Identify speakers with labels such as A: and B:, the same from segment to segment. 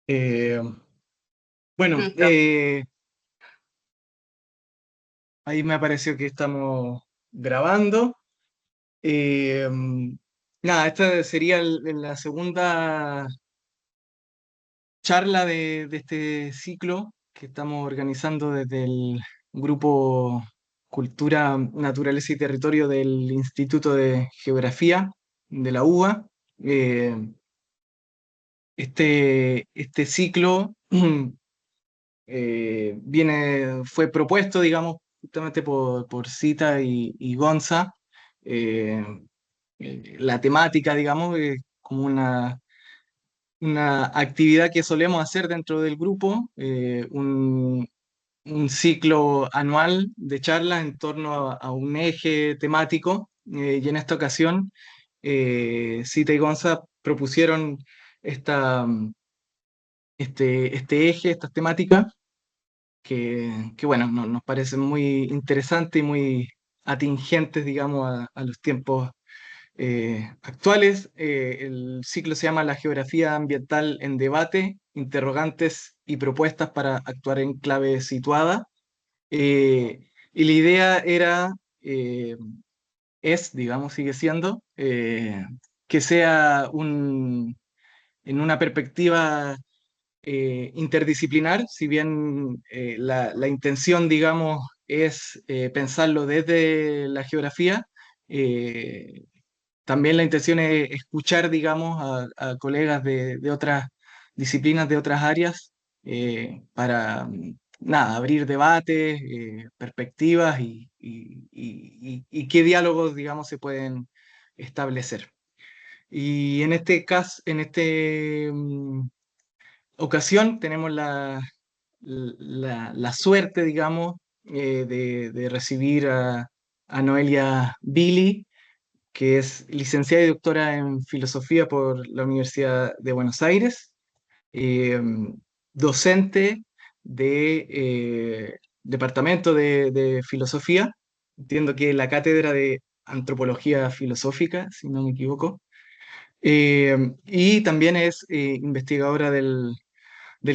A: Eh, bueno,
B: Listo.
A: ahí me apareció que estamos grabando. Eh, Nada, esta sería la segunda charla de este ciclo que estamos organizando desde el grupo Cultura, Naturaleza y Territorio del Instituto de Geografía de la UBA. Eh, este ciclo fue propuesto, digamos, justamente por Cita y Gonza. Eh, la temática, digamos, es como una actividad que solemos hacer dentro del grupo, un ciclo anual de charlas en torno a un eje temático, y en esta ocasión Cita y Gonza propusieron esta, este eje, estas temáticas que bueno, nos parecen muy interesantes y muy atingentes, digamos, a los tiempos actuales. El ciclo se llama La geografía ambiental en debate, interrogantes y propuestas para actuar en clave situada. Y la idea eh, digamos, sigue siendo, que sea en una perspectiva interdisciplinar, si bien la intención, digamos, es pensarlo desde la geografía. eh, También la intención es escuchar, digamos, a colegas de otras disciplinas, de otras áreas, para, nada, abrir debates, perspectivas y qué diálogos, digamos, se pueden establecer. Y en este caso, en este ocasión tenemos la suerte, digamos, de recibir a Noelia Billy, que es licenciada y doctora en filosofía por la Universidad de Buenos Aires, eh, docente de Departamento de Filosofía, entiendo que la cátedra de Antropología Filosófica, si no me equivoco, y también es investigadora del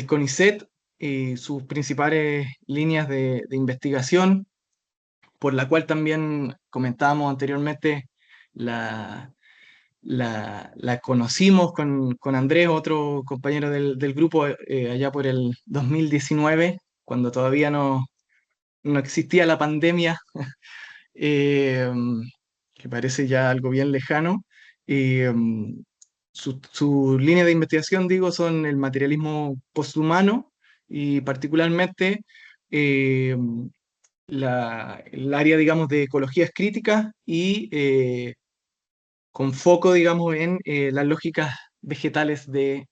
A: CONICET y sus principales líneas de investigación, por la cual también comentábamos anteriormente, la, la conocimos con Andrés, otro compañero del grupo, allá por el 2019, cuando todavía no existía la pandemia, eh, que parece ya algo bien lejano. Y, su línea de investigación, digo, son el materialismo posthumano y particularmente eh, el área, digamos, de ecologías críticas y con foco, digamos, en las lógicas vegetales de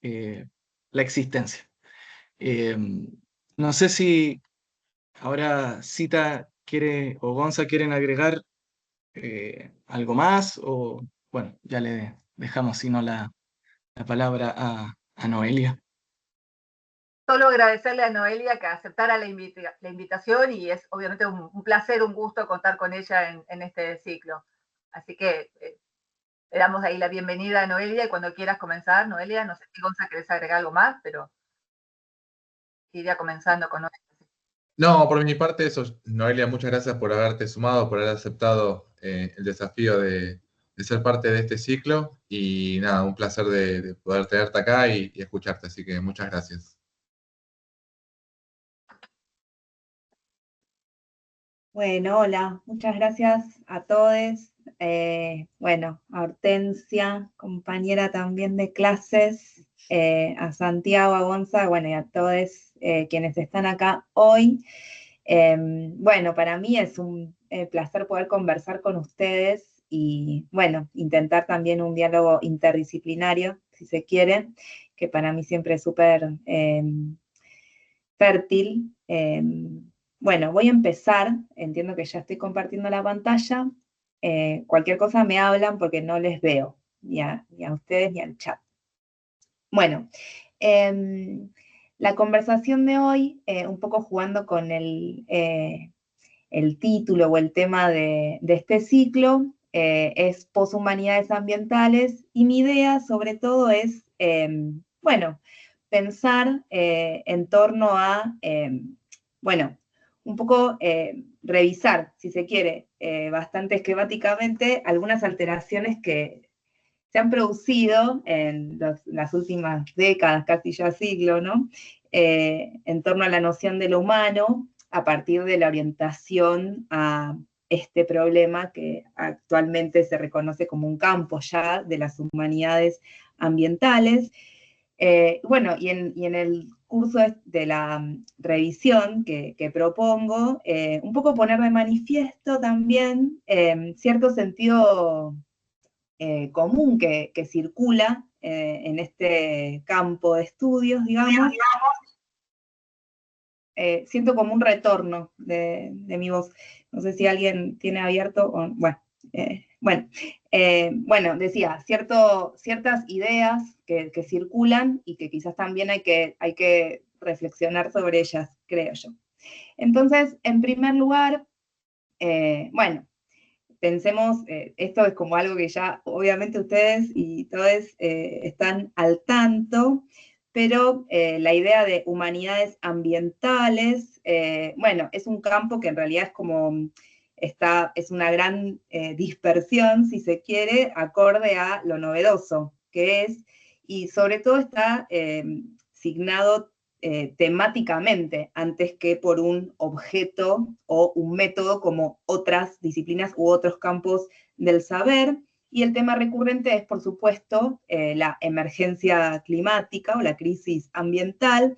A: la existencia. Eh, no sé si ahora Cita quiere o Gonza quieren agregar algo más o, bueno, ya le dejamos, si no, la palabra a Noelia.
B: Solo agradecerle a Noelia que aceptara la invitación y es obviamente un placer, un gusto contar con ella en este ciclo. Así que le damos ahí la bienvenida a Noelia y cuando quieras comenzar, Noelia, no sé si Gonza querés agregar algo más, pero iría comenzando con Noelia.
C: No, por mi parte eso, Noelia, muchas gracias por haberte sumado, por haber aceptado el desafío de ser parte de este ciclo y nada, un placer de poder tenerte acá y escucharte, así que muchas gracias.
D: Bueno, hola, muchas gracias a todos. Bueno, a Hortensia, compañera también de clases, a Santiago, a Gonza, bueno, y a todos quienes están acá hoy. Bueno, para mí es un placer poder conversar con ustedes y, bueno, intentar también un diálogo interdisciplinario, si se quiere, que para mí siempre es súper fértil. Bueno, voy a empezar, entiendo que ya estoy compartiendo la pantalla. Cualquier cosa me hablan porque no les veo, ni a ustedes ni al chat. Bueno, la conversación de hoy, un poco jugando con el título o el tema de este ciclo, es poshumanidades ambientales y mi idea sobre todo es, bueno, pensar en torno a, bueno, un poco revisar, si se quiere, bastante esquemáticamente, algunas alteraciones que se han producido en las últimas décadas, casi ya siglo, ¿no? En torno a la noción de lo humano, a partir de la orientación a este problema que actualmente se reconoce como un campo ya de las humanidades ambientales. Bueno, y en el curso de la revisión que propongo, un poco poner de manifiesto también cierto sentido común que circula en este campo de estudios, digamos. Siento como un retorno de mi voz. No sé si alguien tiene abierto o... Bueno, decía, ciertas ideas que circulan y que quizás también hay que reflexionar sobre ellas, creo yo. Entonces, en primer lugar, bueno, pensemos, esto es como algo que ya obviamente ustedes y todos están al tanto, pero la idea de humanidades ambientales, bueno, es un campo que en realidad es como, es una gran dispersión, si se quiere, acorde a lo novedoso que es, y sobre todo está signado temáticamente antes que por un objeto o un método como otras disciplinas u otros campos del saber. Y el tema recurrente es, por supuesto, la emergencia climática o la crisis ambiental,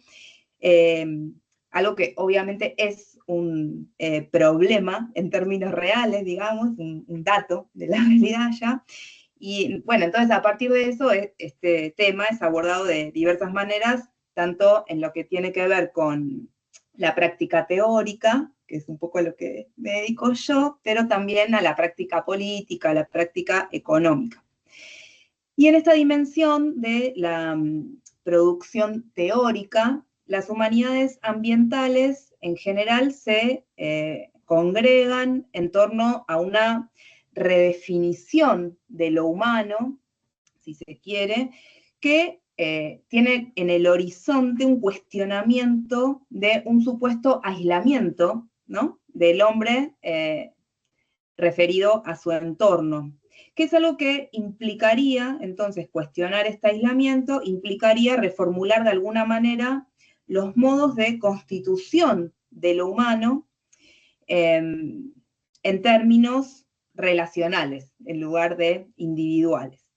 D: algo que obviamente es un problema en términos reales, digamos, un dato de la realidad ya. Y bueno, entonces a partir de eso, este tema es abordado de diversas maneras, tanto en lo que tiene que ver con la práctica teórica, que es un poco a lo que me dedico yo, pero también a la práctica política, a la práctica económica. Y en esta dimensión de la producción teórica, las humanidades ambientales en general se congregan en torno a una redefinición de lo humano, si se quiere, que tiene en el horizonte un cuestionamiento de un supuesto aislamiento, ¿no?, del hombre referido a su entorno, que es algo que implicaría, entonces, cuestionar este aislamiento, implicaría reformular de alguna manera los modos de constitución de lo humano en términos relacionales, en lugar de individuales.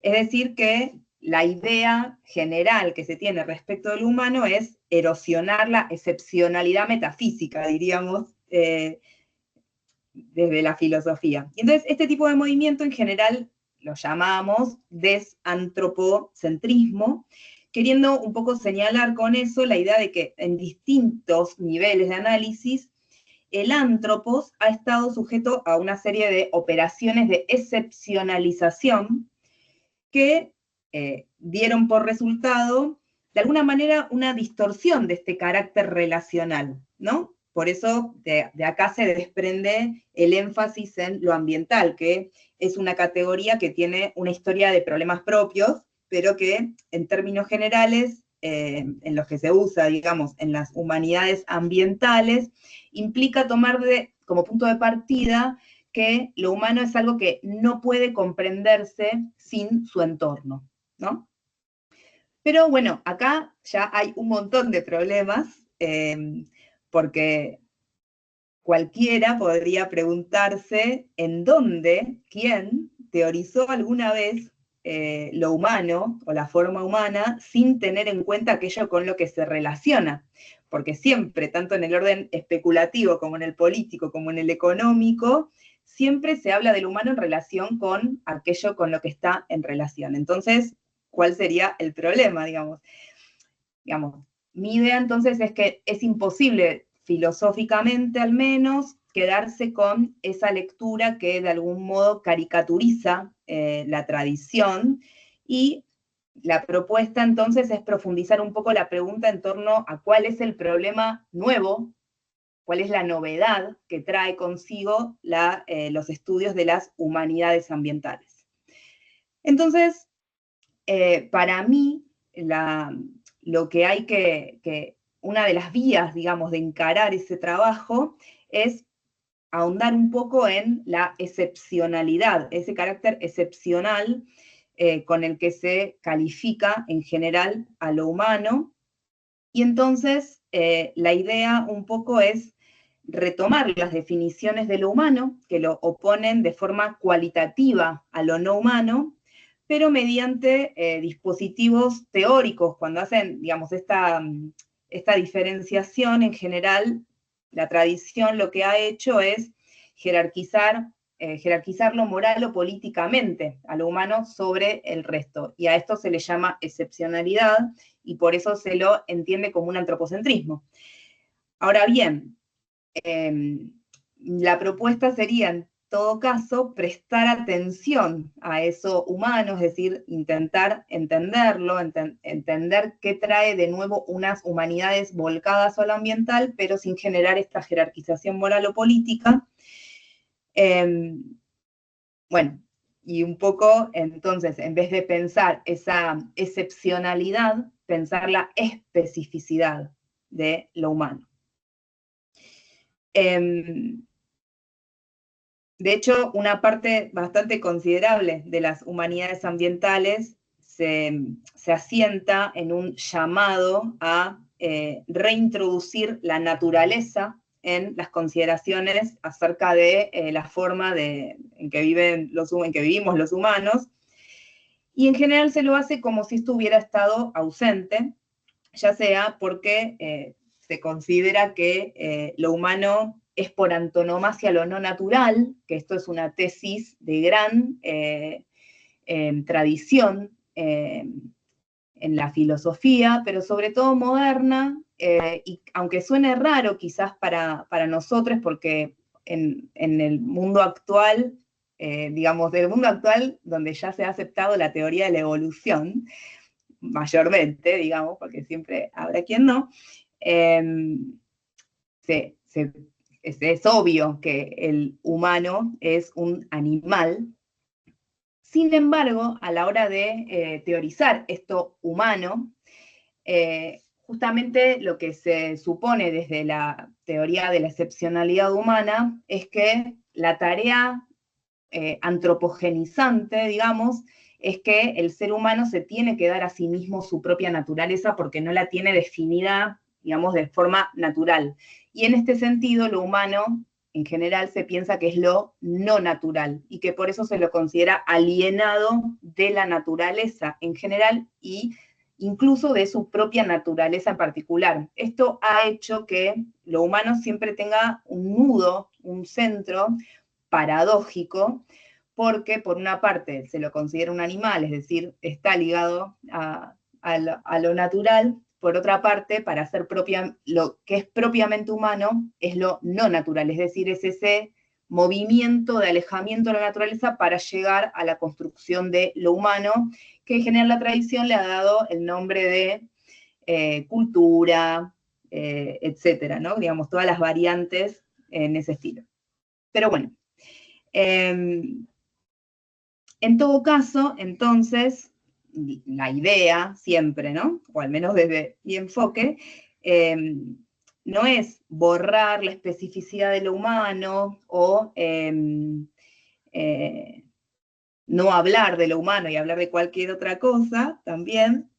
D: Es decir, que la idea general que se tiene respecto del humano es erosionar la excepcionalidad metafísica, diríamos, desde la filosofía. Y entonces, este tipo de movimiento en general lo llamamos desantropocentrismo, queriendo un poco señalar con eso la idea de que en distintos niveles de análisis, el antropos ha estado sujeto a una serie de operaciones de excepcionalización que dieron por resultado, de alguna manera, una distorsión de este carácter relacional, ¿no? Por eso de acá se desprende el énfasis en lo ambiental, que es una categoría que tiene una historia de problemas propios, pero que en términos generales, en los que se usa, digamos, en las humanidades ambientales, implica tomar como punto de partida que lo humano es algo que no puede comprenderse sin su entorno, ¿no? Pero bueno, acá ya hay un montón de problemas, porque cualquiera podría preguntarse en dónde, quién teorizó alguna vez lo humano o la forma humana sin tener en cuenta aquello con lo que se relaciona. Porque siempre, tanto en el orden especulativo como en el político como en el económico, siempre se habla del humano en relación con aquello con lo que está en relación. Entonces, ¿cuál sería el problema, digamos? Mi idea entonces es que es imposible, filosóficamente al menos, quedarse con esa lectura que de algún modo caricaturiza la tradición, y la propuesta entonces es profundizar un poco la pregunta en torno a cuál es el problema nuevo, cuál es la novedad que trae consigo los estudios de las humanidades ambientales. Entonces, para mí, lo que hay una de las vías, digamos, de encarar ese trabajo es ahondar un poco en la excepcionalidad, ese carácter excepcional con el que se califica en general a lo humano. Y entonces la idea un poco es retomar las definiciones de lo humano, que lo oponen de forma cualitativa a lo no humano, pero mediante dispositivos teóricos. Cuando hacen, digamos, esta diferenciación, en general, la tradición lo que ha hecho es jerarquizar lo moral o políticamente a lo humano sobre el resto. Y a esto se le llama excepcionalidad, y por eso se lo entiende como un antropocentrismo. Ahora bien, la propuesta sería, en todo caso, prestar atención a eso humano, es decir, intentar entenderlo, entender qué trae de nuevo unas humanidades volcadas a lo ambiental, pero sin generar esta jerarquización moral o política. Bueno, y un poco, entonces, en vez de pensar esa excepcionalidad, pensar la especificidad de lo humano. De hecho, una parte bastante considerable de las humanidades ambientales se asienta en un llamado a reintroducir la naturaleza en las consideraciones acerca de la forma en que vivimos los humanos, y en general se lo hace como si esto hubiera estado ausente, ya sea porque se considera que lo humano es por antonomasia lo no natural, que esto es una tesis de gran tradición en la filosofía, pero sobre todo moderna, y aunque suene raro quizás para nosotros, porque en el mundo actual, digamos, del mundo actual, donde ya se ha aceptado la teoría de la evolución, mayormente, digamos, porque siempre habrá quien no, es obvio que el humano es un animal. Sin embargo, a la hora de teorizar esto humano, justamente lo que se supone desde la teoría de la excepcionalidad humana es que la tarea antropogenizante, digamos, es que el ser humano se tiene que dar a sí mismo su propia naturaleza porque no la tiene definida, digamos, de forma natural. Y en este sentido, lo humano, en general, se piensa que es lo no natural y que por eso se lo considera alienado de la naturaleza en general y incluso de su propia naturaleza en particular. Esto ha hecho que lo humano siempre tenga un nudo, un centro paradójico, porque por una parte se lo considera un animal, es decir, está ligado a lo natural. Por otra parte, para ser lo que es propiamente humano es lo no natural, es decir, es ese movimiento de alejamiento de la naturaleza para llegar a la construcción de lo humano, que en general la tradición le ha dado el nombre de cultura, etcétera, ¿no? Digamos, todas las variantes en ese estilo. Pero bueno, en todo caso, entonces, la idea siempre, ¿no? O al menos desde mi enfoque, no es borrar la especificidad de lo humano o no hablar de lo humano y hablar de cualquier otra cosa también,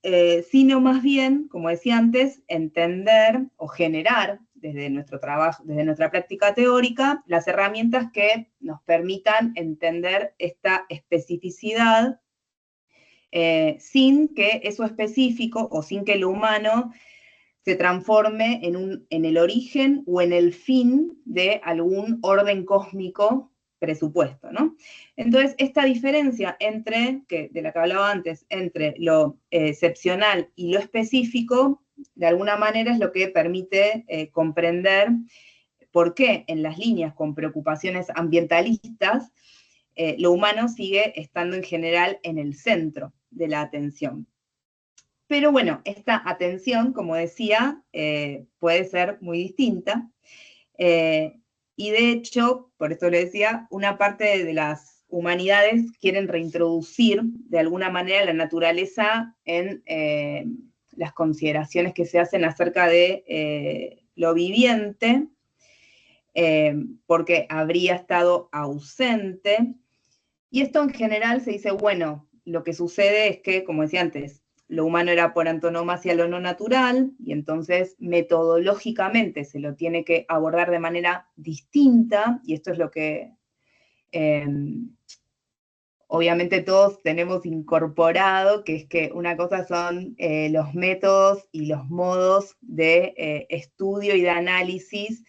D: sino más bien, como decía antes, entender o generar desde nuestro trabajo, desde nuestra práctica teórica, las herramientas que nos permitan entender esta especificidad sin que eso específico o sin que lo humano se transforme en el origen o en el fin de algún orden cósmico presupuesto, ¿no? Entonces, esta diferencia de la que hablaba antes, entre lo excepcional y lo específico, de alguna manera es lo que permite comprender por qué en las líneas con preocupaciones ambientalistas, lo humano sigue estando en general en el centro de la atención. Pero bueno, esta atención, como decía, puede ser muy distinta. Y de hecho, por esto le decía, una parte de las humanidades quieren reintroducir de alguna manera la naturaleza en las consideraciones que se hacen acerca de lo viviente, porque habría estado ausente. Y esto en general se dice, bueno, lo que sucede es que, como decía antes, lo humano era por antonomasia lo no natural, y entonces metodológicamente se lo tiene que abordar de manera distinta, y esto es lo que obviamente todos tenemos incorporado, que es que una cosa son los métodos y los modos de estudio y de análisis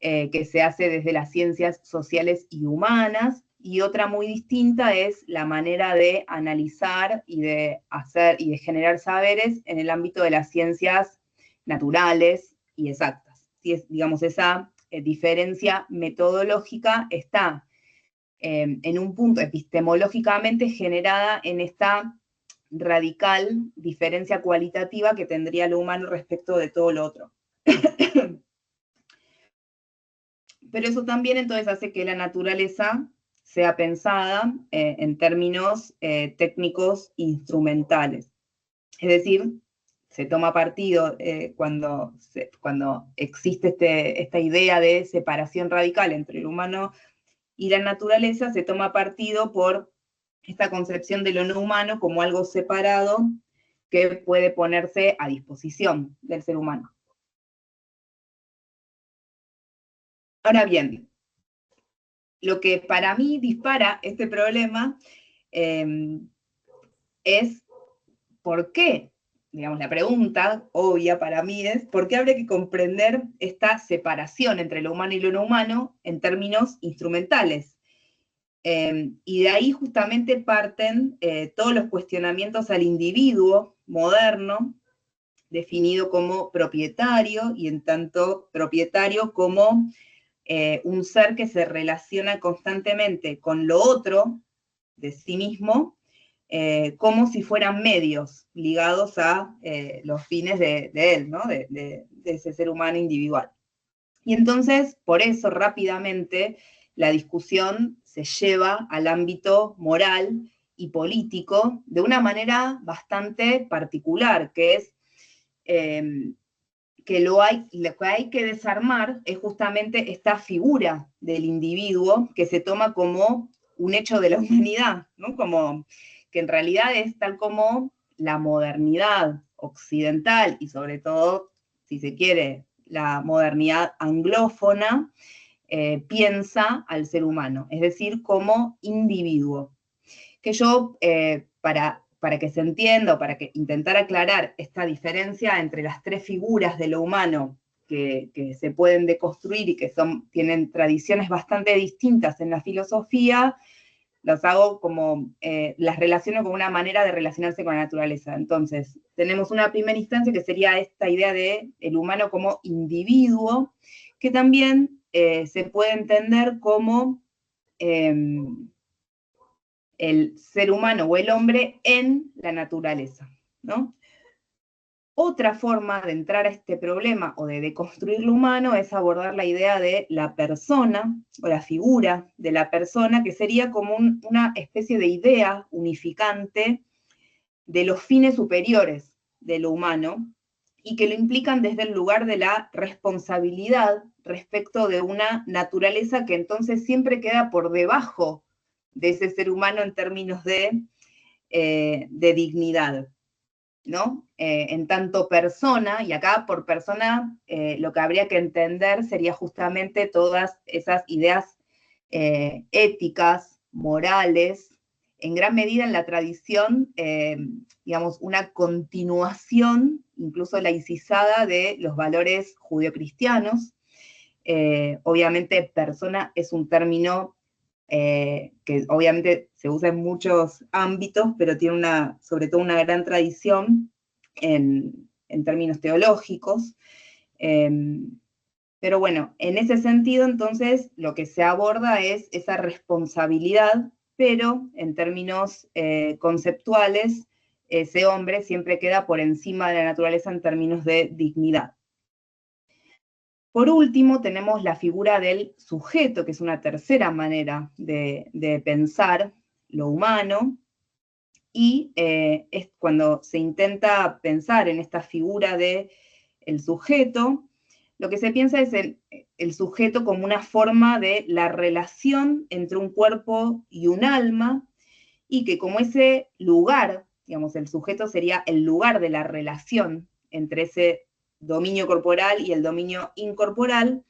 D: que se hace desde las ciencias sociales y humanas, y otra muy distinta es la manera de analizar y de hacer y de generar saberes en el ámbito de las ciencias naturales y exactas. Digamos, esa diferencia metodológica está en un punto epistemológicamente generada en esta radical diferencia cualitativa que tendría lo humano respecto de todo lo otro. Pero eso también entonces hace que la naturaleza sea pensada en términos técnicos instrumentales. Es decir, se toma partido cuando existe esta idea de separación radical entre el humano y la naturaleza, se toma partido por esta concepción de lo no humano como algo separado que puede ponerse a disposición del ser humano. Ahora bien, lo que para mí dispara este problema es ¿por qué? Digamos, la pregunta obvia para mí es ¿por qué habría que comprender esta separación entre lo humano y lo no humano en términos instrumentales? Y de ahí justamente parten todos los cuestionamientos al individuo moderno, definido como propietario, y en tanto propietario como un ser que se relaciona constantemente con lo otro de sí mismo, como si fueran medios ligados a los fines de él, ¿no? de ese ser humano individual. Y entonces, por eso rápidamente, la discusión se lleva al ámbito moral y político de una manera bastante particular, que es que lo que hay que desarmar es justamente esta figura del individuo que se toma como un hecho de la humanidad, ¿no? Como que en realidad es tal como la modernidad occidental y sobre todo, si se quiere, la modernidad anglófona, piensa al ser humano, es decir, como individuo. Que yo, para que se entienda, o para que intentar aclarar esta diferencia entre las tres figuras de lo humano que se pueden deconstruir y que tienen tradiciones bastante distintas en la filosofía, los hago como, las relaciono con una manera de relacionarse con la naturaleza. Entonces, tenemos una primera instancia que sería esta idea de el humano como individuo, que también se puede entender como el ser humano o el hombre en la naturaleza, ¿no? Otra forma de entrar a este problema o de deconstruir lo humano es abordar la idea de la persona, o la figura de la persona, que sería como una especie de idea unificante de los fines superiores de lo humano, y que lo implican desde el lugar de la responsabilidad respecto de una naturaleza que entonces siempre queda por debajo de ese ser humano en términos de dignidad, ¿no? En tanto persona, y acá por persona lo que habría que entender sería justamente todas esas ideas éticas, morales, en gran medida en la tradición, digamos, una continuación, incluso laicizada, de los valores judeocristianos. Obviamente persona es un término que obviamente se usa en muchos ámbitos, pero tiene sobre todo una gran tradición en términos teológicos. Pero bueno, en ese sentido, entonces, lo que se aborda es esa responsabilidad, pero en términos conceptuales, ese hombre siempre queda por encima de la naturaleza en términos de dignidad. Por último, tenemos la figura del sujeto, que es una tercera manera de pensar lo humano, y es cuando se intenta pensar en esta figura del sujeto, lo que se piensa es el sujeto como una forma de la relación entre un cuerpo y un alma, y que como ese lugar, digamos, el sujeto sería el lugar de la relación entre ese dominio corporal y el dominio incorporal,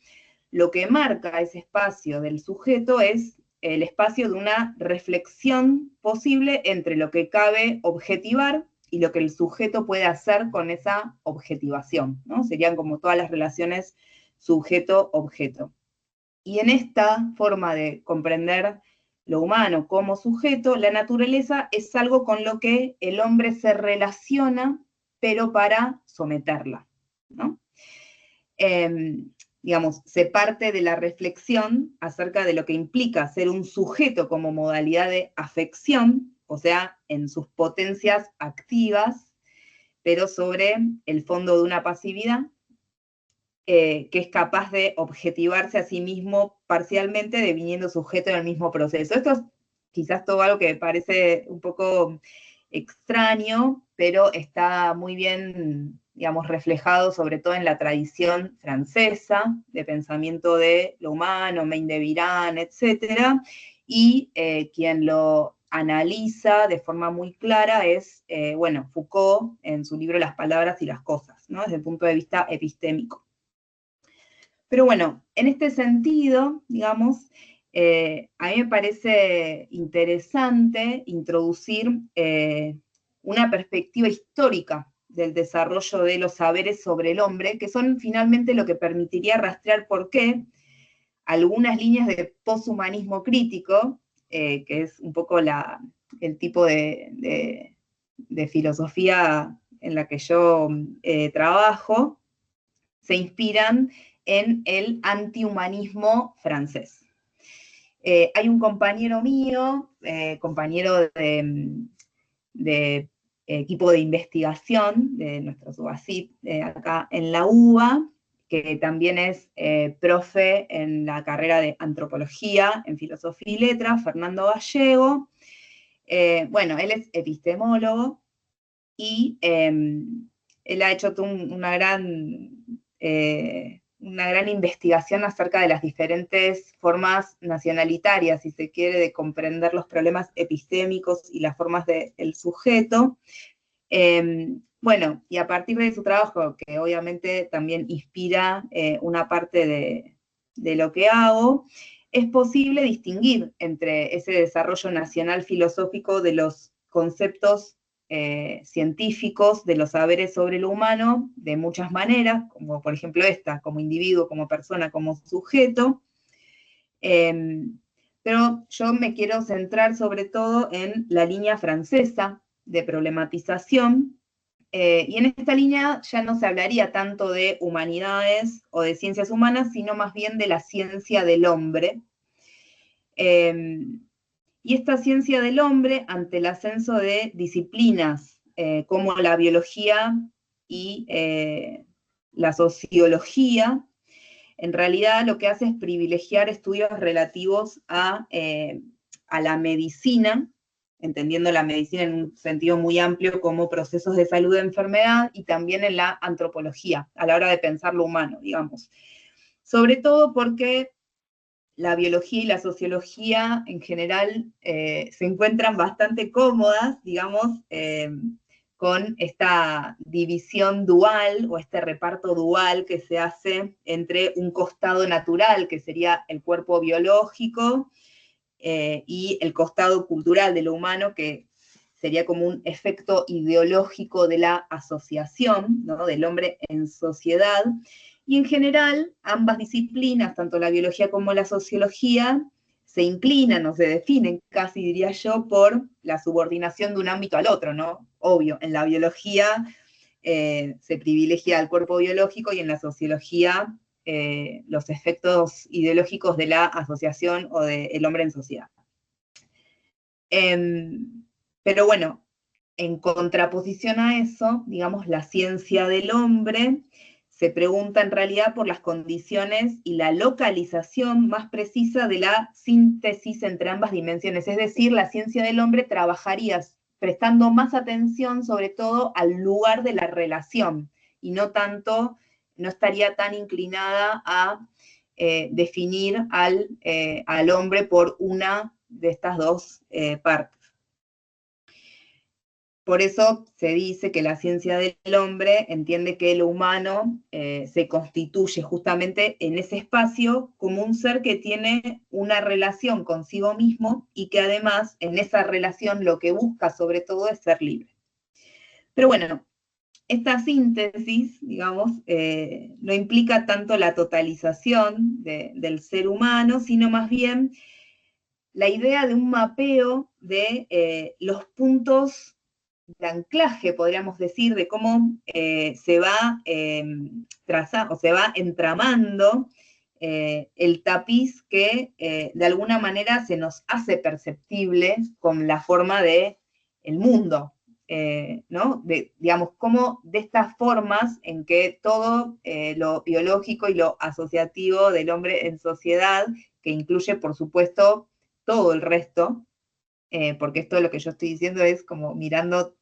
D: lo que marca ese espacio del sujeto es el espacio de una reflexión posible entre lo que cabe objetivar y lo que el sujeto puede hacer con esa objetivación, ¿no? Serían como todas las relaciones sujeto-objeto. Y en esta forma de comprender lo humano como sujeto, la naturaleza es algo con lo que el hombre se relaciona, pero para someterla, ¿no? Digamos, se parte de la reflexión acerca de lo que implica ser un sujeto como modalidad de afección, o sea, en sus potencias activas, pero sobre el fondo de una pasividad, que es capaz de objetivarse a sí mismo parcialmente, deviniendo sujeto en el mismo proceso. Esto es quizás todo algo que parece un poco extraño, pero está muy bien, digamos, reflejado sobre todo en la tradición francesa de pensamiento de lo humano, Maine de Biran, etc. Y quien lo analiza de forma muy clara es, bueno, Foucault en su libro Las palabras y las cosas, ¿no? Desde el punto de vista epistémico. Pero bueno, en este sentido, digamos, a mí me parece interesante introducir una perspectiva histórica del desarrollo de los saberes sobre el hombre, que son finalmente lo que permitiría rastrear por qué algunas líneas de poshumanismo crítico, que es un poco el tipo de filosofía en la que yo trabajo, se inspiran en el antihumanismo francés. Hay un compañero mío, compañero de equipo de investigación de nuestro SUBACIT acá en la UBA, que también es profe en la carrera de antropología, en filosofía y letras, Fernando Gallego. Bueno, él es epistemólogo y él ha hecho una gran investigación acerca de las diferentes formas nacionalitarias, si se quiere, de comprender los problemas epistémicos y las formas del sujeto. Bueno, y a partir de su trabajo, que obviamente también inspira una parte de lo que hago, es posible distinguir entre ese desarrollo nacional filosófico de los conceptos científicos de los saberes sobre lo humano de muchas maneras, como por ejemplo esta, como individuo, como persona, como sujeto. Pero yo me quiero centrar sobre todo en la línea francesa de problematización, y en esta línea ya no se hablaría tanto de humanidades o de ciencias humanas, sino más bien de la ciencia del hombre. Y esta ciencia del hombre, ante el ascenso de disciplinas como la biología y la sociología, en realidad lo que hace es privilegiar estudios relativos a la medicina, entendiendo la medicina en un sentido muy amplio como procesos de salud de enfermedad, y también en la antropología, a la hora de pensar lo humano, digamos. Sobre todo porque la biología y la sociología en general se encuentran bastante cómodas, digamos, con esta división dual o este reparto dual que se hace entre un costado natural, que sería el cuerpo biológico, y el costado cultural de lo humano, que sería como un efecto ideológico de la asociación, ¿no? Del hombre en sociedad. Y en general, ambas disciplinas, tanto la biología como la sociología, se inclinan o se definen, casi diría yo, por la subordinación de un ámbito al otro, ¿no? Obvio, en la biología se privilegia al cuerpo biológico y en la sociología los efectos ideológicos de la asociación o del hombre en sociedad. Pero bueno, en contraposición a eso, digamos, la ciencia del hombre se pregunta en realidad por las condiciones y la localización más precisa de la síntesis entre ambas dimensiones. Es decir, la ciencia del hombre trabajaría prestando más atención sobre todo al lugar de la relación, y no estaría tan inclinada a definir al hombre por una de estas dos partes. Por eso se dice que la ciencia del hombre entiende que lo humano se constituye justamente en ese espacio como un ser que tiene una relación consigo mismo y que además en esa relación lo que busca sobre todo es ser libre. Pero bueno, esta síntesis, digamos, no implica tanto la totalización del ser humano, sino más bien la idea de un mapeo de los puntos de anclaje, podríamos decir, de cómo se va trazando, o se va entramando el tapiz que de alguna manera se nos hace perceptible con la forma del mundo, ¿no? Digamos, cómo de estas formas en que todo lo biológico y lo asociativo del hombre en sociedad, que incluye, por supuesto, todo el resto, porque esto lo que yo estoy diciendo es como mirando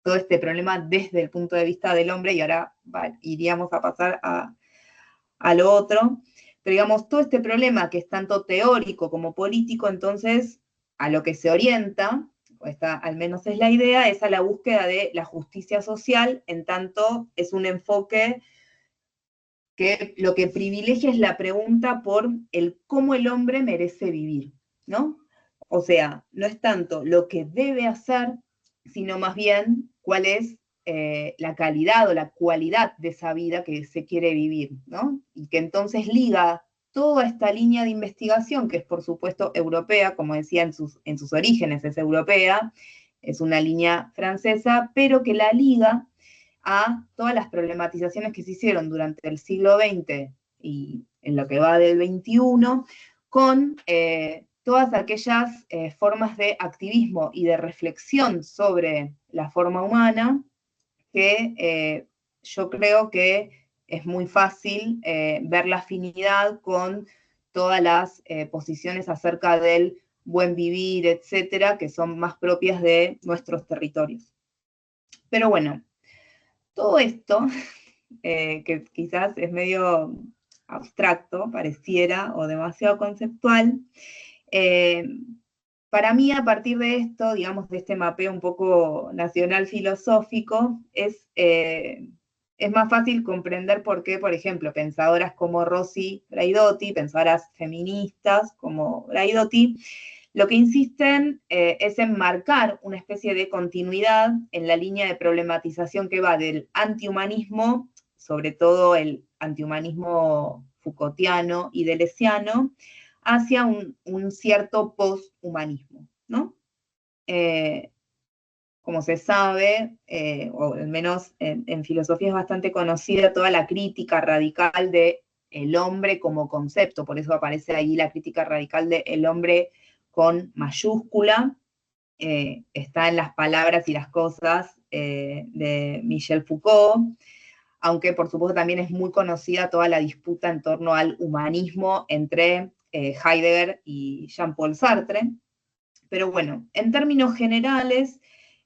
D: todo este problema desde el punto de vista del hombre, y ahora iríamos a pasar a lo otro, pero digamos, todo este problema que es tanto teórico como político, entonces, a lo que se orienta, o esta al menos es la idea, es a la búsqueda de la justicia social, en tanto es un enfoque que lo que privilegia es la pregunta por el cómo el hombre merece vivir, ¿no? O sea, no es tanto lo que debe hacer, sino más bien cuál es la calidad o la cualidad de esa vida que se quiere vivir, ¿no? Y que entonces liga toda esta línea de investigación, que es por supuesto europea, como decía en sus orígenes es europea, es una línea francesa, pero que la liga a todas las problematizaciones que se hicieron durante el siglo XX y en lo que va del XXI, con todas aquellas formas de activismo y de reflexión sobre la forma humana, que yo creo que es muy fácil ver la afinidad con todas las posiciones acerca del buen vivir, etcétera, que son más propias de nuestros territorios. Pero bueno, todo esto, que quizás es medio abstracto, pareciera, o demasiado conceptual, para mí, a partir de esto, digamos, de este mapeo un poco nacional filosófico, es más fácil comprender por qué, por ejemplo, pensadoras como Rosy Braidotti, pensadoras feministas como Braidotti, lo que insisten es en marcar una especie de continuidad en la línea de problematización que va del antihumanismo, sobre todo el antihumanismo Foucaultiano y deleuziano, hacia un cierto posthumanismo, ¿no? Como se sabe, o al menos en filosofía es bastante conocida toda la crítica radical del hombre como concepto, por eso aparece ahí la crítica radical del hombre con mayúscula, está en Las palabras y las cosas de Michel Foucault, aunque por supuesto también es muy conocida toda la disputa en torno al humanismo entre Heidegger y Jean-Paul Sartre. Pero bueno, en términos generales,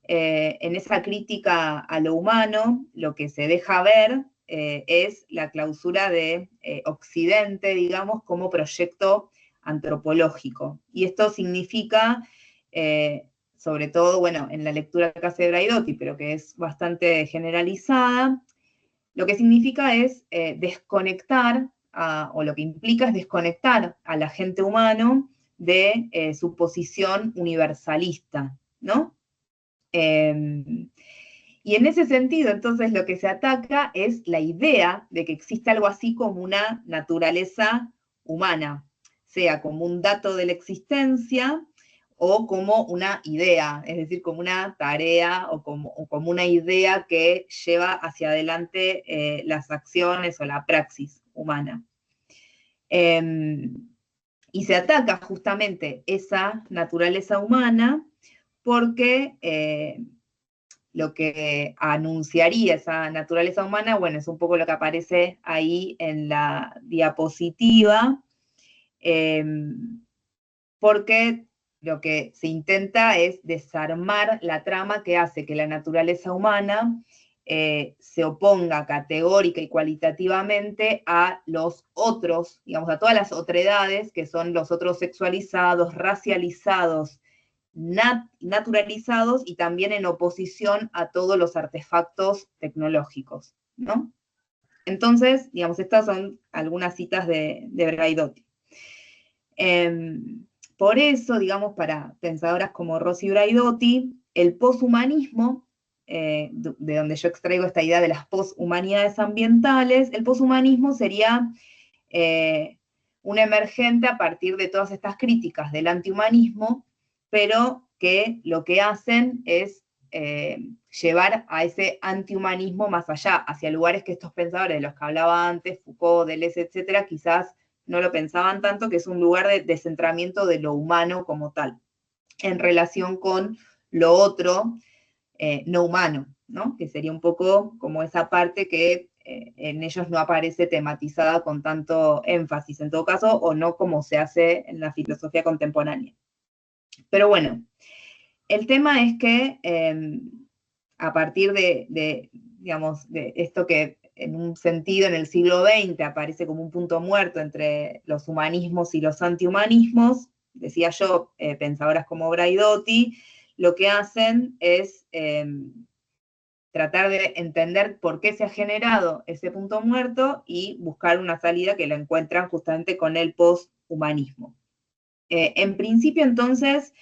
D: en esa crítica a lo humano, lo que se deja ver es la clausura de Occidente, digamos, como proyecto antropológico. Y esto significa, sobre todo, bueno, en la lectura que hace Braidotti, pero que es bastante generalizada, lo que significa es desconectar, o lo que implica es desconectar al agente humano de su posición universalista, ¿no? Y en ese sentido, entonces, lo que se ataca es la idea de que existe algo así como una naturaleza humana, sea como un dato de la existencia o como una idea, es decir, como una tarea o como una idea que lleva hacia adelante las acciones o la praxis humana. Y se ataca justamente esa naturaleza humana porque lo que anunciaría esa naturaleza humana, bueno, es un poco lo que aparece ahí en la diapositiva, porque lo que se intenta es desarmar la trama que hace que la naturaleza humana se oponga categórica y cualitativamente a los otros, digamos, a todas las otredades, que son los otros sexualizados, racializados, naturalizados, y también en oposición a todos los artefactos tecnológicos, ¿no? Entonces, digamos, estas son algunas citas de Braidotti. Por eso, digamos, para pensadoras como Rosy Braidotti, el poshumanismo, de donde yo extraigo esta idea de las poshumanidades ambientales, el poshumanismo sería un emergente a partir de todas estas críticas del antihumanismo, pero que lo que hacen es llevar a ese antihumanismo más allá, hacia lugares que estos pensadores de los que hablaba antes, Foucault, Deleuze, etcétera, quizás no lo pensaban tanto, que es un lugar de descentramiento de lo humano como tal, en relación con lo otro no humano, ¿no? Que sería un poco como esa parte que en ellos no aparece tematizada con tanto énfasis, en todo caso, o no como se hace en la filosofía contemporánea. Pero bueno, el tema es que a partir digamos, de esto que en un sentido en el siglo XX aparece como un punto muerto entre los humanismos y los antihumanismos, decía yo, pensadoras como Braidotti, lo que hacen es tratar de entender por qué se ha generado ese punto muerto y buscar una salida que la encuentran justamente con el posthumanismo. En principio, entonces,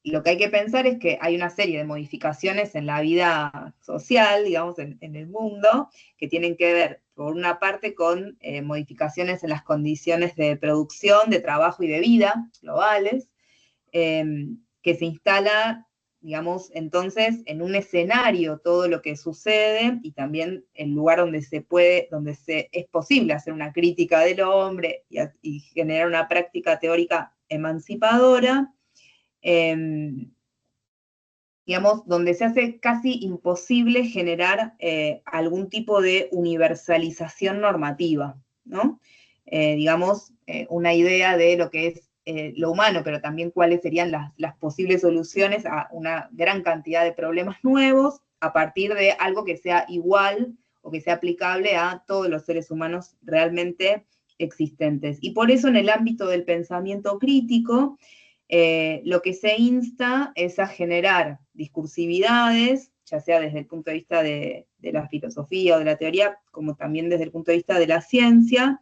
D: lo que hay que pensar es que hay una serie de modificaciones en la vida social, digamos, en el mundo, que tienen que ver, por una parte, con modificaciones en las condiciones de producción, de trabajo y de vida globales, que se instala, digamos, entonces, en un escenario todo lo que sucede, y también el lugar donde es posible hacer una crítica del hombre y generar una práctica teórica emancipadora, digamos, donde se hace casi imposible generar algún tipo de universalización normativa, ¿no? Digamos, una idea de lo que es lo humano, pero también cuáles serían las posibles soluciones a una gran cantidad de problemas nuevos a partir de algo que sea igual o que sea aplicable a todos los seres humanos realmente existentes. Y por eso en el ámbito del pensamiento crítico, lo que se insta es a generar discursividades, ya sea desde el punto de vista de la filosofía o de la teoría, como también desde el punto de vista de la ciencia,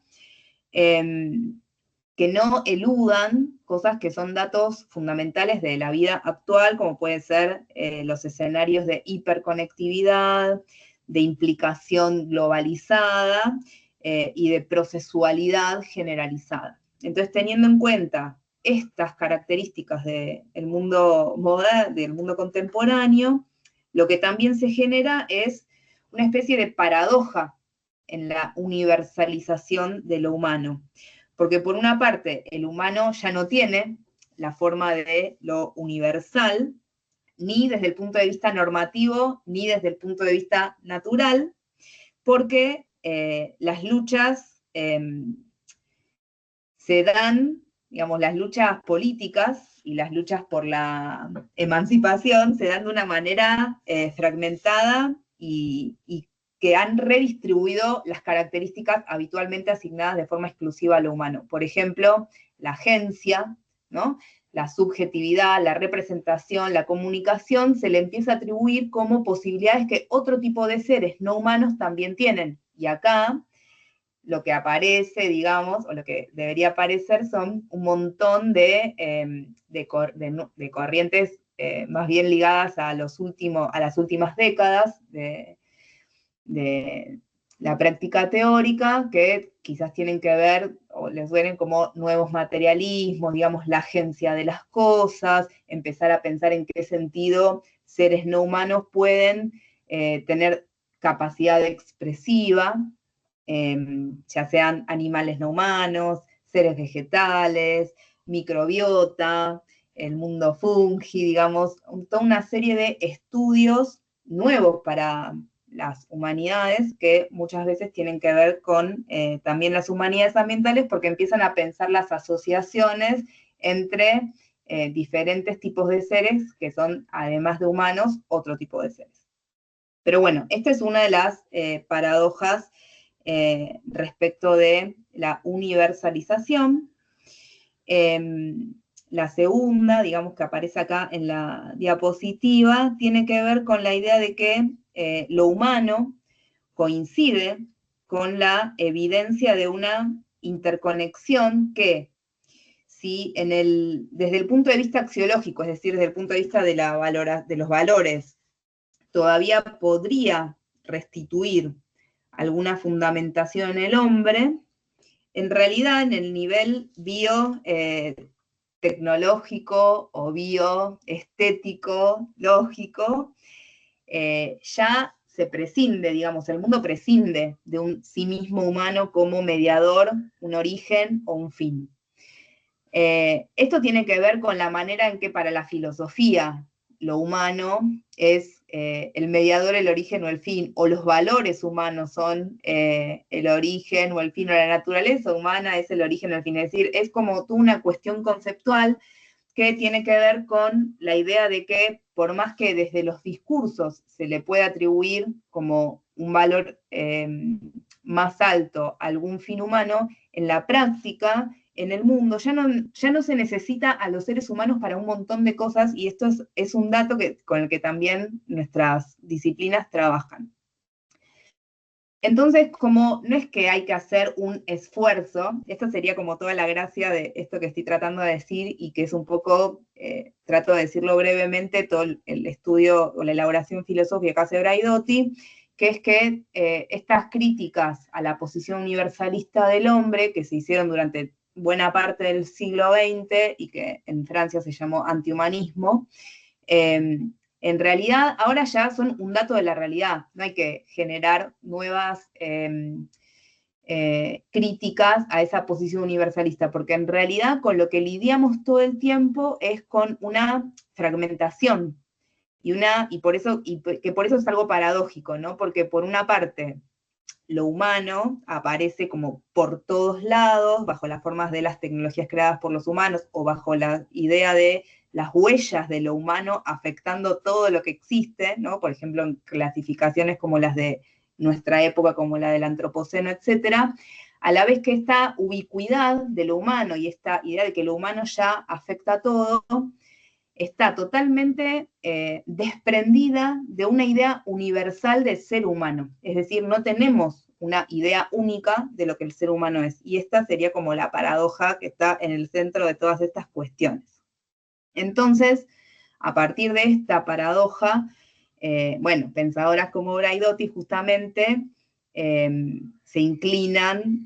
D: que no eludan cosas que son datos fundamentales de la vida actual, como pueden ser los escenarios de hiperconectividad, de implicación globalizada y de procesualidad generalizada. Entonces, teniendo en cuenta estas características del mundo moderno, del mundo contemporáneo, lo que también se genera es una especie de paradoja en la universalización de lo humano. Porque por una parte, el humano ya no tiene la forma de lo universal, ni desde el punto de vista normativo, ni desde el punto de vista natural, porque las luchas se dan, digamos, las luchas políticas y las luchas por la emancipación se dan de una manera fragmentada y que han redistribuido las características habitualmente asignadas de forma exclusiva a lo humano. Por ejemplo, la agencia, ¿no? La subjetividad, la representación, la comunicación, se le empieza a atribuir como posibilidades que otro tipo de seres no humanos también tienen. Y acá lo que aparece, digamos, o lo que debería aparecer son un montón de corrientes más bien ligadas a las últimas décadas de la práctica teórica, que quizás tienen que ver, o les suenen como nuevos materialismos, digamos, la agencia de las cosas, empezar a pensar en qué sentido seres no humanos pueden tener capacidad expresiva, ya sean animales no humanos, seres vegetales, microbiota, el mundo fungi, digamos, toda una serie de estudios nuevos para las humanidades que muchas veces tienen que ver con también las humanidades ambientales, porque empiezan a pensar las asociaciones entre diferentes tipos de seres que son, además de humanos, otro tipo de seres. Pero bueno, esta es una de las paradojas respecto de la universalización. La segunda, digamos, que aparece acá en la diapositiva, tiene que ver con la idea de que lo humano coincide con la evidencia de una interconexión que, si desde el punto de vista axiológico, es decir, desde el punto de vista de los valores, todavía podría restituir alguna fundamentación en el hombre, en realidad en el nivel biotecnológico o bioestético, lógico, ya se prescinde, digamos, el mundo prescinde de un sí mismo humano como mediador, un origen o un fin. Esto tiene que ver con la manera en que para la filosofía lo humano es el mediador, el origen o el fin, o los valores humanos son el origen o el fin, o la naturaleza humana es el origen o el fin. Es decir, es como tú una cuestión conceptual que tiene que ver con la idea de que por más que desde los discursos se le pueda atribuir como un valor más alto a algún fin humano, en la práctica, en el mundo, ya no se necesita a los seres humanos para un montón de cosas, y esto es un dato con el que también nuestras disciplinas trabajan. Entonces, como no es que hay que hacer un esfuerzo, esta sería como toda la gracia de esto que estoy tratando de decir, y que es un poco, trato de decirlo brevemente, todo el estudio o la elaboración filosófica que hace Braidotti, que es que estas críticas a la posición universalista del hombre, que se hicieron durante buena parte del siglo XX, y que en Francia se llamó antihumanismo, en realidad ahora ya son un dato de la realidad, no hay que generar nuevas críticas a esa posición universalista, porque en realidad con lo que lidiamos todo el tiempo es con una fragmentación, y por eso es algo paradójico, ¿no? Porque por una parte, lo humano aparece como por todos lados, bajo las formas de las tecnologías creadas por los humanos, o bajo la idea de las huellas de lo humano afectando todo lo que existe, ¿no? Por ejemplo, en clasificaciones como las de nuestra época, como la del antropoceno, etc., a la vez que esta ubicuidad de lo humano y esta idea de que lo humano ya afecta a todo, está totalmente desprendida de una idea universal de ser humano. Es decir, no tenemos una idea única de lo que el ser humano es. Y esta sería como la paradoja que está en el centro de todas estas cuestiones. Entonces, a partir de esta paradoja, bueno, pensadoras como Braidotti justamente se inclinan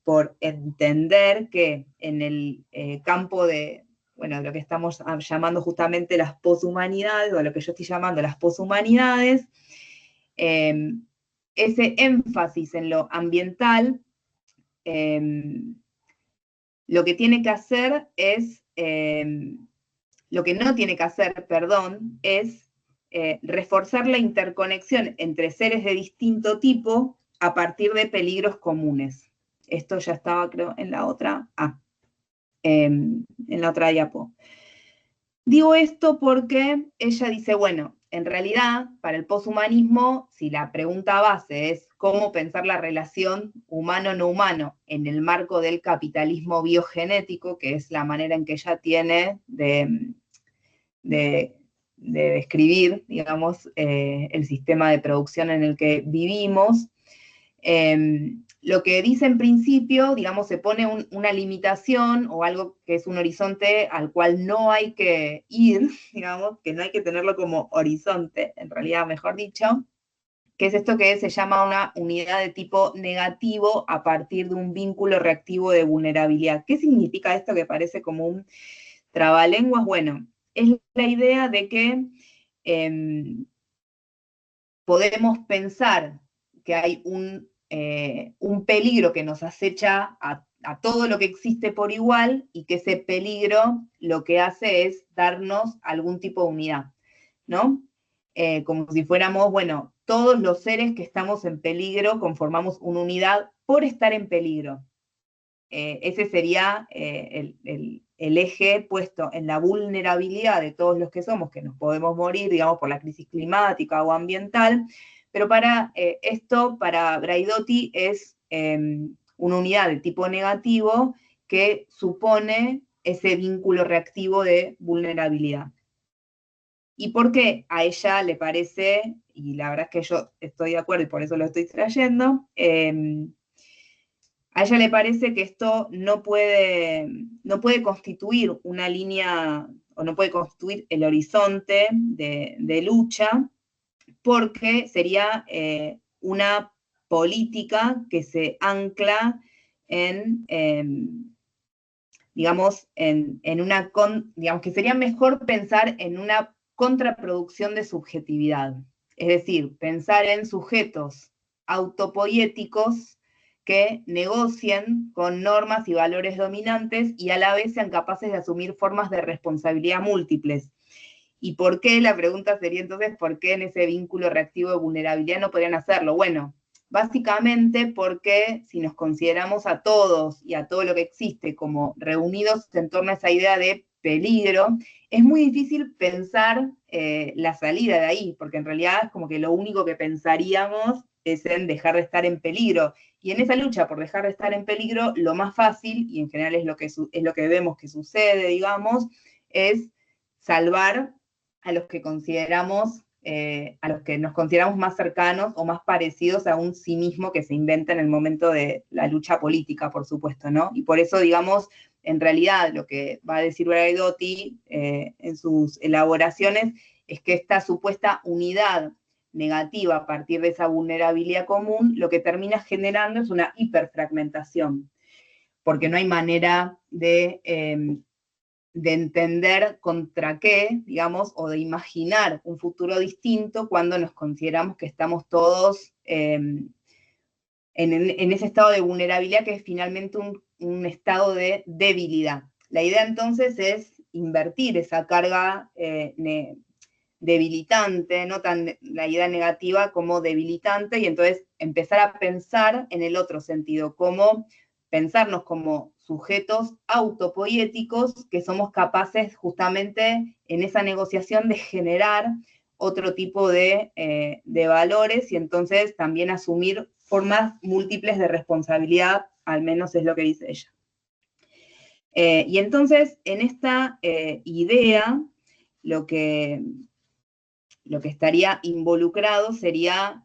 D: por entender que en el campo de, bueno, lo que estamos llamando justamente las poshumanidades, o lo que yo estoy llamando las poshumanidades, ese énfasis en lo ambiental, lo que tiene que hacer es, lo que no tiene que hacer, perdón, es reforzar la interconexión entre seres de distinto tipo a partir de peligros comunes. Esto ya estaba, creo, en la otra, en la otra diapo. Digo esto porque ella dice, bueno, en realidad, para el poshumanismo, si la pregunta base es cómo pensar la relación humano-no humano en el marco del capitalismo biogenético, que es la manera en que ella tiene de describir, digamos, el sistema de producción en el que vivimos, lo que dice en principio, digamos, se pone una limitación o algo que es un horizonte al cual no hay que ir, digamos, que no hay que tenerlo como horizonte, en realidad, mejor dicho, que es esto que se llama una unidad de tipo negativo a partir de un vínculo reactivo de vulnerabilidad. ¿Qué significa esto que parece como un trabalenguas? Bueno, es la idea de que podemos pensar que hay un peligro que nos acecha a todo lo que existe por igual, y que ese peligro lo que hace es darnos algún tipo de unidad, ¿no? Como si fuéramos, bueno, todos los seres que estamos en peligro conformamos una unidad por estar en peligro. Ese sería el eje puesto en la vulnerabilidad de todos los que somos, que nos podemos morir, digamos, por la crisis climática o ambiental, pero para esto, para Braidotti, es una unidad de tipo negativo que supone ese vínculo reactivo de vulnerabilidad. ¿Y por qué a ella le parece, y la verdad es que yo estoy de acuerdo y por eso lo estoy trayendo, a ella le parece que esto no puede constituir una línea, o no puede constituir el horizonte de lucha, porque sería una política que se ancla en, digamos, digamos que sería mejor pensar en una contraproducción de subjetividad. Es decir, pensar en sujetos autopoéticos que negocien con normas y valores dominantes y a la vez sean capaces de asumir formas de responsabilidad múltiples. ¿Y por qué? La pregunta sería entonces, ¿por qué en ese vínculo reactivo de vulnerabilidad no podrían hacerlo? Bueno, básicamente porque si nos consideramos a todos y a todo lo que existe como reunidos en torno a esa idea de peligro, es muy difícil pensar la salida de ahí, porque en realidad es como que lo único que pensaríamos es en dejar de estar en peligro. Y en esa lucha por dejar de estar en peligro, lo más fácil, y en general es lo que vemos que sucede, digamos, es salvar a los que consideramos, a los que nos consideramos más cercanos o más parecidos a un sí mismo que se inventa en el momento de la lucha política, por supuesto, ¿no? Y por eso, digamos, en realidad lo que va a decir Braidotti en sus elaboraciones es que esta supuesta unidad negativa a partir de esa vulnerabilidad común, lo que termina generando es una hiperfragmentación, porque no hay manera de entender contra qué, digamos, o de imaginar un futuro distinto cuando nos consideramos que estamos todos en ese estado de vulnerabilidad que es finalmente un estado de debilidad. La idea entonces es invertir esa carga debilitante, no tan la idea negativa como debilitante, y entonces empezar a pensar en el otro sentido, como pensarnos como sujetos autopoéticos que somos capaces justamente en esa negociación de generar otro tipo de valores y entonces también asumir formas múltiples de responsabilidad, al menos es lo que dice ella. Y entonces, en esta idea, lo que estaría involucrado sería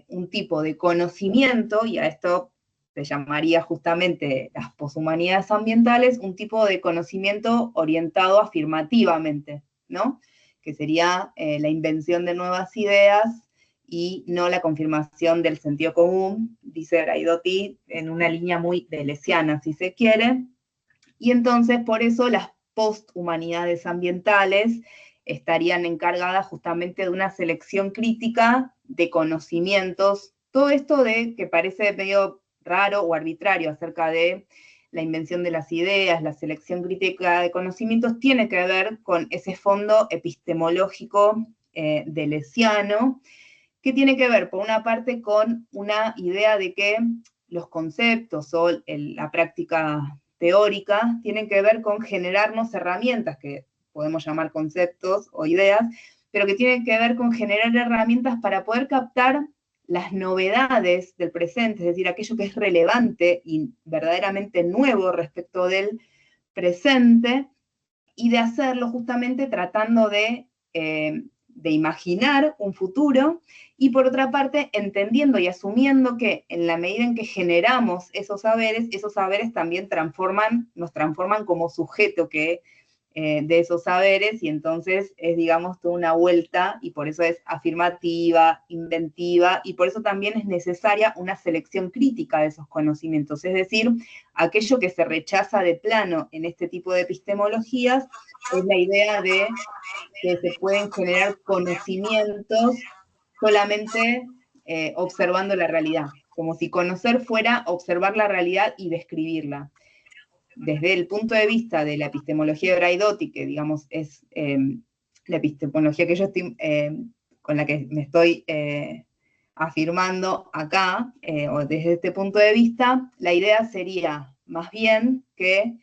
D: un tipo de conocimiento, y a esto se llamaría justamente las poshumanidades ambientales, un tipo de conocimiento orientado afirmativamente, ¿no? Que sería la invención de nuevas ideas y no la confirmación del sentido común, dice Braidotti, en una línea muy deleuziana, si se quiere. Y entonces, por eso, las posthumanidades ambientales estarían encargadas justamente de una selección crítica de conocimientos. Todo esto que parece medio raro o arbitrario acerca de la invención de las ideas, la selección crítica de conocimientos, tiene que ver con ese fondo epistemológico deleuziano, que tiene que ver, por una parte, con una idea de que los conceptos o la práctica teórica tienen que ver con generarnos herramientas que podemos llamar conceptos o ideas, pero que tienen que ver con generar herramientas para poder captar las novedades del presente, es decir, aquello que es relevante y verdaderamente nuevo respecto del presente, y de hacerlo justamente tratando de imaginar un futuro, y por otra parte entendiendo y asumiendo que en la medida en que generamos esos saberes también nos transforman como sujeto de esos saberes, y entonces es, digamos, toda una vuelta, y por eso es afirmativa, inventiva, y por eso también es necesaria una selección crítica de esos conocimientos, es decir, aquello que se rechaza de plano en este tipo de epistemologías es la idea de que se pueden generar conocimientos solamente observando la realidad, como si conocer fuera observar la realidad y describirla. desde el punto de vista de la epistemología de Braidotti, que digamos es la epistemología que yo estoy, con la que me estoy afirmando acá, o desde este punto de vista, la idea sería más bien que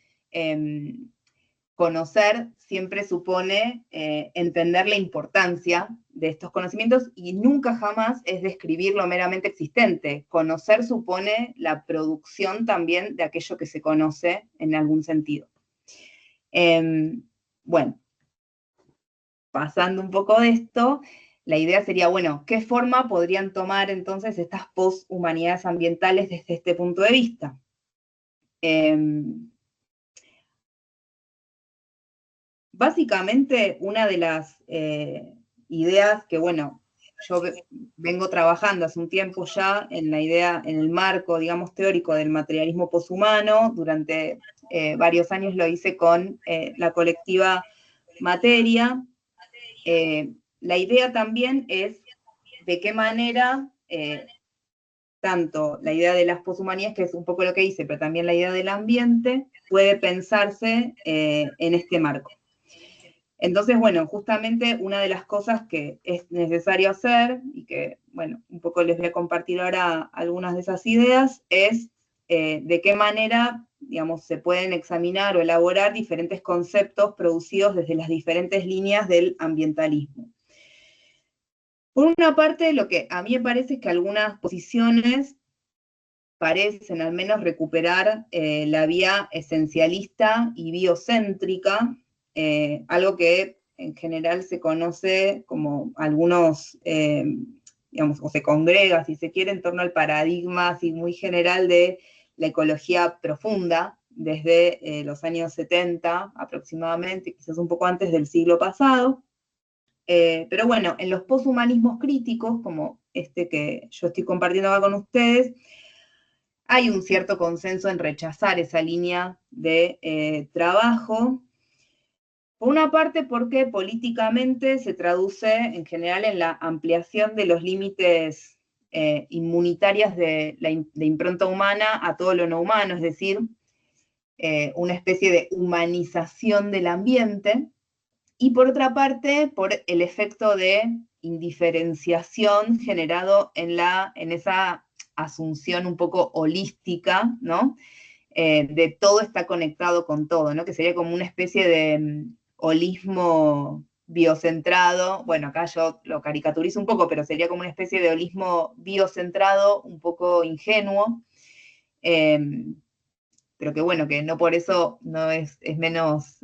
D: conocer siempre supone entender la importancia de estos conocimientos y nunca jamás es describir lo meramente existente. Conocer supone la producción también de aquello que se conoce en algún sentido. Bueno, pasando un poco de esto, la idea sería, bueno, ¿qué forma podrían tomar entonces estas poshumanidades ambientales desde este punto de vista? Básicamente, una de las ideas que, bueno, yo vengo trabajando hace un tiempo ya en la idea, en el marco, digamos, teórico del materialismo poshumano, durante varios años lo hice con la colectiva Materia. La idea también es de qué manera, tanto la idea de las poshumanidades, que es un poco lo que hice, pero también la idea del ambiente, puede pensarse en este marco. Entonces, bueno, justamente una de las cosas que es necesario hacer, y que, bueno, un poco les voy a compartir ahora algunas de esas ideas, es de qué manera, digamos, se pueden examinar o elaborar diferentes conceptos producidos desde las diferentes líneas del ambientalismo. Por una parte, lo que a mí me parece es que algunas posiciones parecen al menos recuperar la vía esencialista y biocéntrica, algo que en general se conoce como algunos, digamos, o se congrega, si se quiere, en torno al paradigma así muy general de la ecología profunda, desde los años 70 aproximadamente, quizás un poco antes del siglo pasado. Pero bueno, en los poshumanismos críticos, como este que yo estoy compartiendo acá con ustedes, hay un cierto consenso en rechazar esa línea de trabajo. Por una parte, porque políticamente se traduce en general en la ampliación de los límites inmunitarias de impronta humana a todo lo no humano, es decir, una especie de humanización del ambiente. Y por otra parte, por el efecto de indiferenciación generado en esa asunción un poco holística, ¿no? De todo está conectado con todo, ¿no? Que sería como una especie de holismo biocentrado, bueno, acá yo lo caricaturizo un poco, pero sería como una especie de holismo biocentrado, un poco ingenuo, pero que bueno, que no por eso no es menos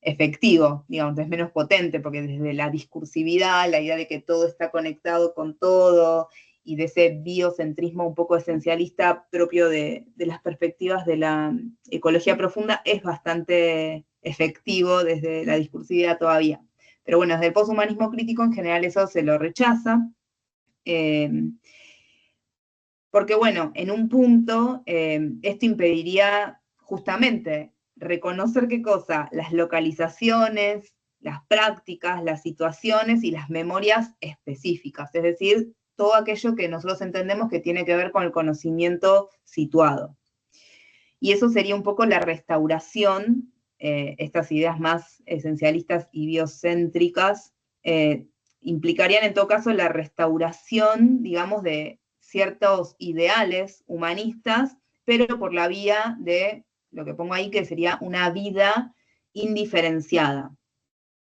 D: efectivo, digamos, es menos potente, porque desde la discursividad, la idea de que todo está conectado con todo, y de ese biocentrismo un poco esencialista propio de las perspectivas de la ecología profunda, es bastante efectivo desde la discursividad todavía. Pero bueno, desde el poshumanismo crítico en general eso se lo rechaza, porque bueno, en un punto esto impediría justamente reconocer qué cosa, las localizaciones, las prácticas, las situaciones y las memorias específicas, es decir, todo aquello que nosotros entendemos que tiene que ver con el conocimiento situado. Y eso sería un poco la restauración, estas ideas más esencialistas y biocéntricas, implicarían en todo caso la restauración, digamos, de ciertos ideales humanistas, pero por la vía de lo que pongo ahí, que sería una vida indiferenciada,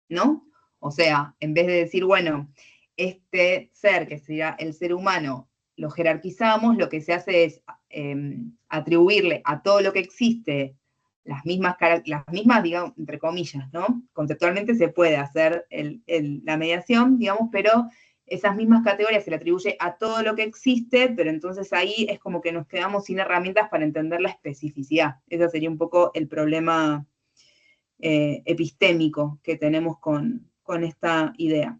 D: ¿no? O sea, en vez de decir, bueno, este ser, que sería el ser humano, lo jerarquizamos, lo que se hace es atribuirle a todo lo que existe las mismas, digamos, entre comillas, ¿no? Conceptualmente se puede hacer la mediación, digamos, pero esas mismas categorías se le atribuye a todo lo que existe, pero entonces ahí es como que nos quedamos sin herramientas para entender la especificidad. Ese sería un poco el problema epistémico que tenemos con esta idea.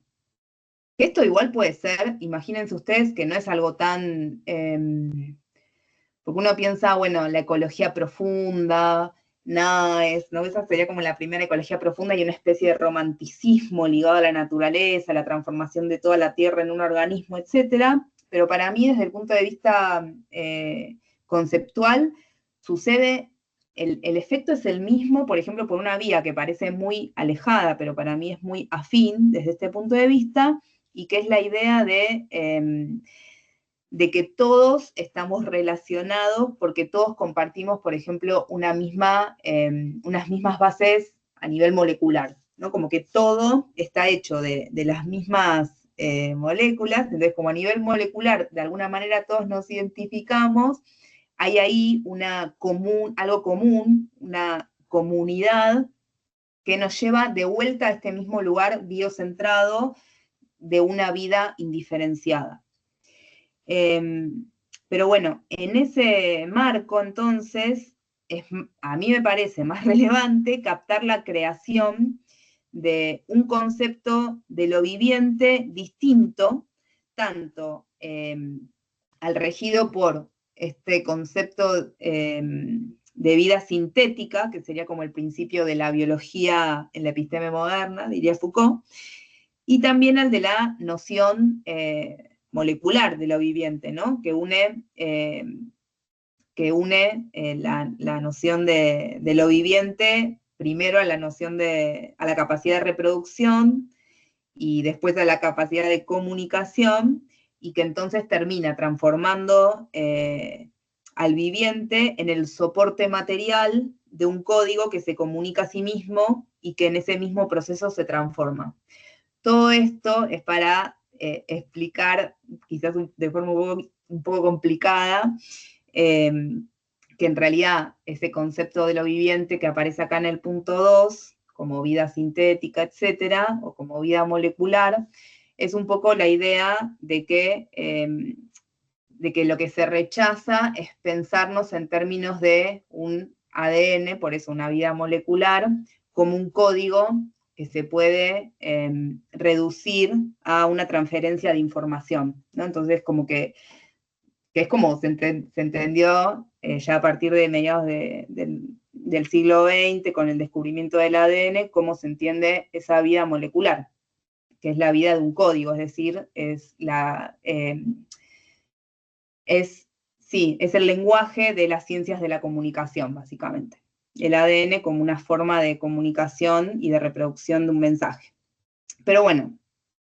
D: Esto igual puede ser, imagínense ustedes, que no es algo tan... porque uno piensa, bueno, la ecología profunda, nice, ¿no? Esa sería como la primera ecología profunda y una especie de romanticismo ligado a la naturaleza, la transformación de toda la tierra en un organismo, etc. Pero para mí, desde el punto de vista conceptual, sucede el efecto es el mismo, por ejemplo, por una vía que parece muy alejada, pero para mí es muy afín desde este punto de vista, y que es la idea de que todos estamos relacionados porque todos compartimos, por ejemplo, unas mismas bases a nivel molecular, ¿no? Como que todo está hecho de las mismas moléculas, entonces como a nivel molecular, de alguna manera todos nos identificamos, hay ahí algo común, una comunidad que nos lleva de vuelta a este mismo lugar biocentrado de una vida indiferenciada. Pero bueno, en ese marco entonces, a mí me parece más relevante captar la creación de un concepto de lo viviente distinto, tanto al regido por este concepto de vida sintética, que sería como el principio de la biología en la episteme moderna, diría Foucault, y también al de la noción molecular de lo viviente, ¿no? Que une la noción de lo viviente primero a la noción a la capacidad de reproducción y después a la capacidad de comunicación, y que entonces termina transformando al viviente en el soporte material de un código que se comunica a sí mismo y que en ese mismo proceso se transforma. Todo esto es para explicar, quizás de forma un poco complicada, que en realidad ese concepto de lo viviente que aparece acá en el punto 2, como vida sintética, etcétera, o como vida molecular, es un poco la idea de que lo que se rechaza es pensarnos en términos de un ADN, por eso una vida molecular, como un código que se puede reducir a una transferencia de información, ¿no? Entonces, como que es como se entendió ya a partir de mediados del siglo XX, con el descubrimiento del ADN, cómo se entiende esa vida molecular, que es la vida de un código, es decir, es el lenguaje de las ciencias de la comunicación, básicamente. El ADN como una forma de comunicación y de reproducción de un mensaje. Pero bueno,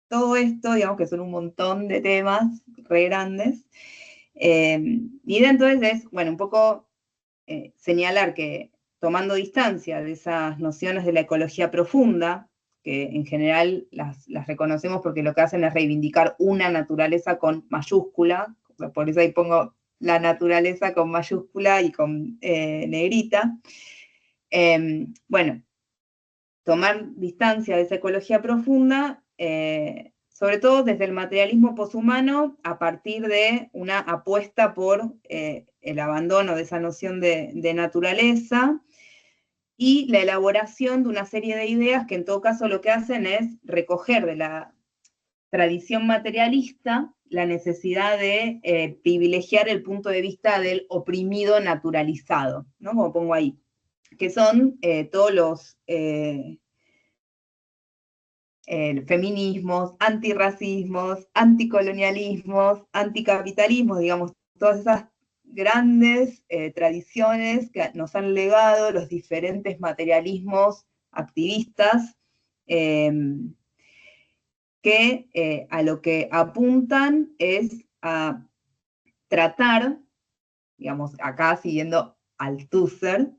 D: todo esto, digamos que son un montón de temas re grandes. Mi idea entonces es, bueno, un poco señalar que tomando distancia de esas nociones de la ecología profunda, que en general las reconocemos porque lo que hacen es reivindicar una naturaleza con mayúscula, por eso ahí pongo la naturaleza con mayúscula y con negrita. Bueno, tomar distancia de esa ecología profunda, sobre todo desde el materialismo poshumano, a partir de una apuesta por el abandono de esa noción de naturaleza, y la elaboración de una serie de ideas que en todo caso lo que hacen es recoger de la tradición materialista la necesidad de privilegiar el punto de vista del oprimido naturalizado, ¿no? Como pongo ahí, que son todos los feminismos, antirracismos, anticolonialismos, anticapitalismos, digamos, todas esas grandes tradiciones que nos han legado los diferentes materialismos activistas, que a lo que apuntan es a tratar, digamos, acá siguiendo Althusser,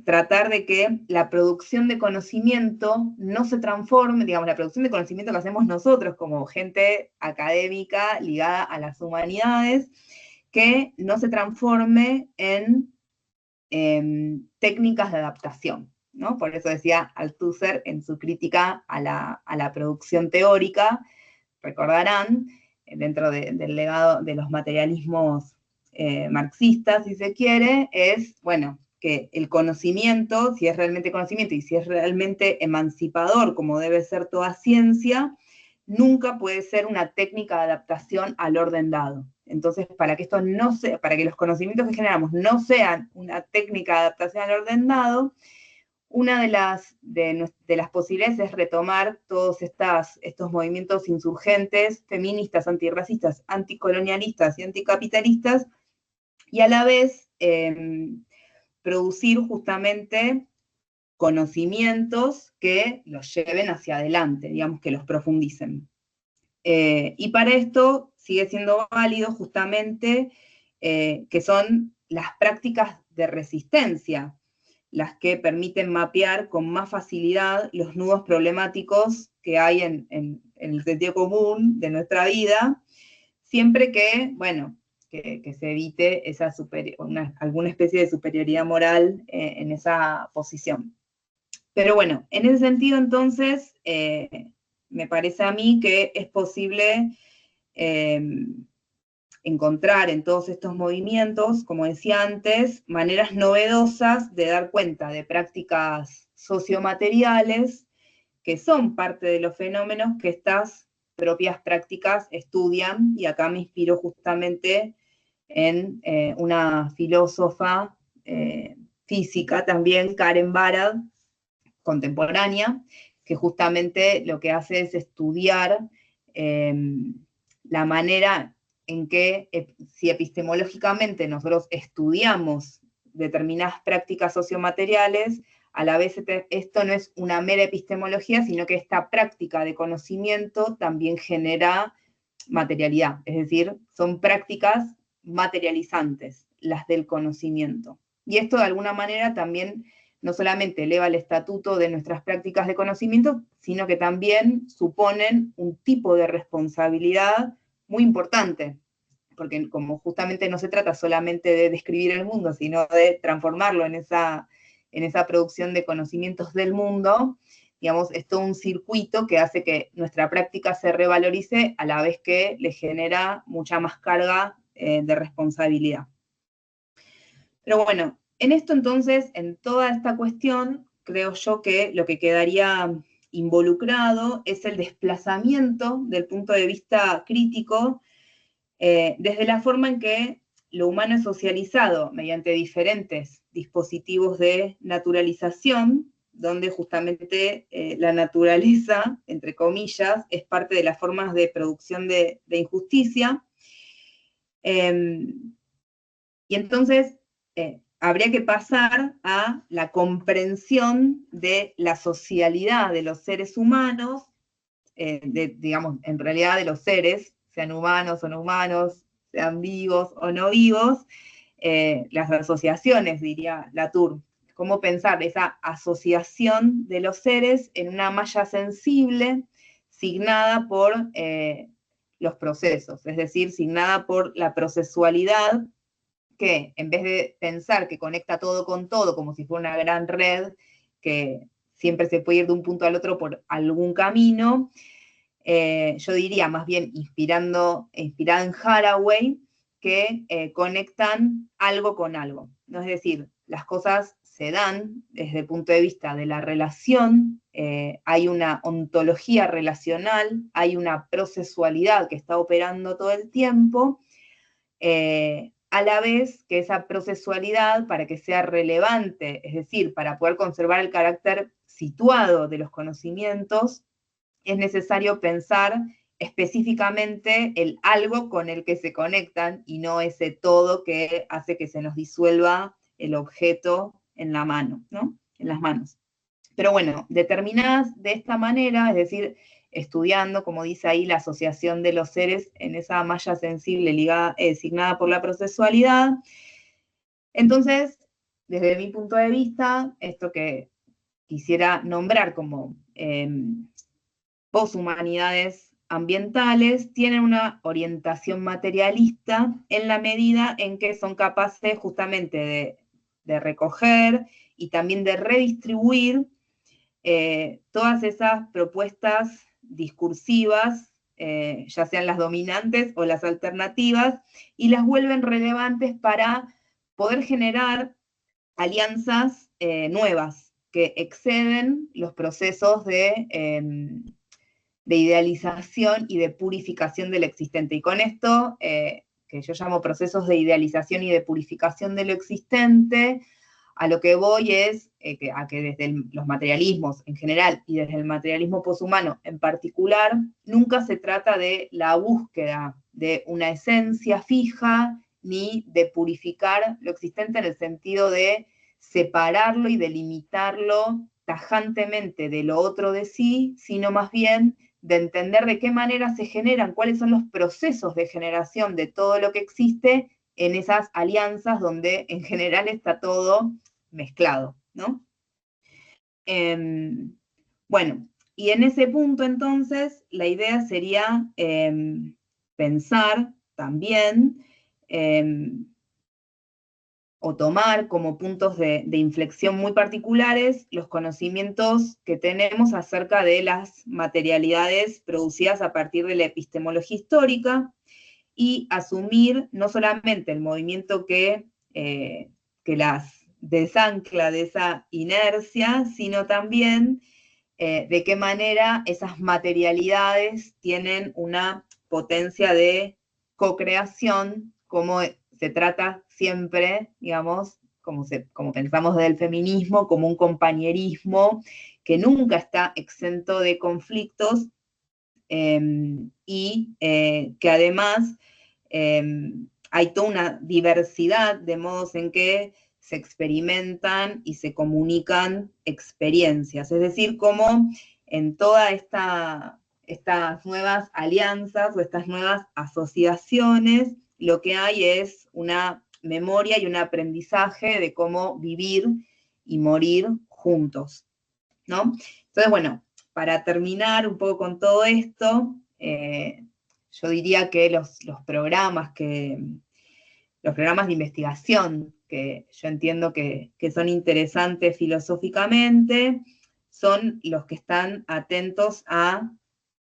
D: tratar de que la producción de conocimiento no se transforme, digamos, la producción de conocimiento que hacemos nosotros como gente académica ligada a las humanidades, que no se transforme en técnicas de adaptación, ¿no? Por eso decía Althusser en su crítica a la producción teórica, recordarán, dentro del legado de los materialismos marxistas, si se quiere, es, bueno, que el conocimiento, si es realmente conocimiento y si es realmente emancipador, como debe ser toda ciencia, nunca puede ser una técnica de adaptación al orden dado. Entonces, para que los conocimientos que generamos no sean una técnica de adaptación al orden dado, una de las posibilidades es retomar todos estos movimientos insurgentes, feministas, antirracistas, anticolonialistas y anticapitalistas, y a la vez producir justamente conocimientos que los lleven hacia adelante, digamos, que los profundicen. Y para esto sigue siendo válido justamente que son las prácticas de resistencia, las que permiten mapear con más facilidad los nudos problemáticos que hay en el sentido común de nuestra vida, siempre que, bueno, que se evite esa alguna especie de superioridad moral en esa posición. Pero bueno, en ese sentido entonces, me parece a mí que es posible encontrar en todos estos movimientos, como decía antes, maneras novedosas de dar cuenta de prácticas sociomateriales que son parte de los fenómenos que estas propias prácticas estudian, y acá me inspiro justamente en una filósofa física también, Karen Barad, contemporánea, que justamente lo que hace es estudiar la manera en que, si epistemológicamente nosotros estudiamos determinadas prácticas sociomateriales, a la vez esto no es una mera epistemología, sino que esta práctica de conocimiento también genera materialidad, es decir, son prácticas materializantes, las del conocimiento. Y esto de alguna manera también no solamente eleva el estatuto de nuestras prácticas de conocimiento, sino que también suponen un tipo de responsabilidad muy importante, porque como justamente no se trata solamente de describir el mundo, sino de transformarlo en esa producción de conocimientos del mundo, digamos, es todo un circuito que hace que nuestra práctica se revalorice a la vez que le genera mucha más carga de responsabilidad. Pero bueno, en esto entonces, en toda esta cuestión, creo yo que lo que quedaría involucrado es el desplazamiento del punto de vista crítico desde la forma en que lo humano es socializado mediante diferentes dispositivos de naturalización, donde justamente la naturaleza, entre comillas, es parte de las formas de producción de injusticia. Y entonces habría que pasar a la comprensión de la socialidad de los seres humanos, digamos, en realidad de los seres, sean humanos o no humanos, sean vivos o no vivos, las asociaciones, diría Latour. Cómo pensar esa asociación de los seres en una malla sensible, signada por los procesos, es decir, signada por la procesualidad, que en vez de pensar que conecta todo con todo, como si fuera una gran red, que siempre se puede ir de un punto al otro por algún camino, yo diría más bien inspirada en Haraway, que conectan algo con algo, ¿no? Es decir, las cosas se dan desde el punto de vista de la relación, hay una ontología relacional, hay una procesualidad que está operando todo el tiempo, a la vez que esa procesualidad, para que sea relevante, es decir, para poder conservar el carácter situado de los conocimientos, es necesario pensar específicamente el algo con el que se conectan y no ese todo que hace que se nos disuelva el objeto en la mano, ¿no? En las manos. Pero bueno, determinadas de esta manera, es decir, estudiando, como dice ahí, la asociación de los seres en esa malla sensible ligada, signada por la procesualidad. Entonces, desde mi punto de vista, esto que quisiera nombrar como poshumanidades ambientales tienen una orientación materialista en la medida en que son capaces justamente de recoger y también de redistribuir todas esas propuestas discursivas, ya sean las dominantes o las alternativas, y las vuelven relevantes para poder generar alianzas nuevas que exceden los procesos de idealización y de purificación del existente. Y con esto, que yo llamo procesos de idealización y de purificación de lo existente, a lo que voy es a que desde los materialismos en general y desde el materialismo poshumano en particular, nunca se trata de la búsqueda de una esencia fija, ni de purificar lo existente en el sentido de separarlo y delimitarlo tajantemente de lo otro de sí, sino más bien de entender de qué manera se generan, cuáles son los procesos de generación de todo lo que existe en esas alianzas donde en general está todo mezclado, ¿no? Bueno, y en ese punto entonces la idea sería pensar también o tomar como puntos de inflexión muy particulares los conocimientos que tenemos acerca de las materialidades producidas a partir de la epistemología histórica y asumir no solamente el movimiento que las desancla de esa inercia, sino también de qué manera esas materialidades tienen una potencia de co-creación, como se trata siempre, digamos, como pensamos del feminismo, como un compañerismo que nunca está exento de conflictos y que además hay toda una diversidad de modos en que se experimentan y se comunican experiencias. Es decir, como en todas estas nuevas alianzas o estas nuevas asociaciones, lo que hay es una memoria y un aprendizaje de cómo vivir y morir juntos, ¿no? Entonces, bueno, para terminar un poco con todo esto, yo diría que los programas de investigación que yo entiendo que son interesantes filosóficamente son los que están atentos a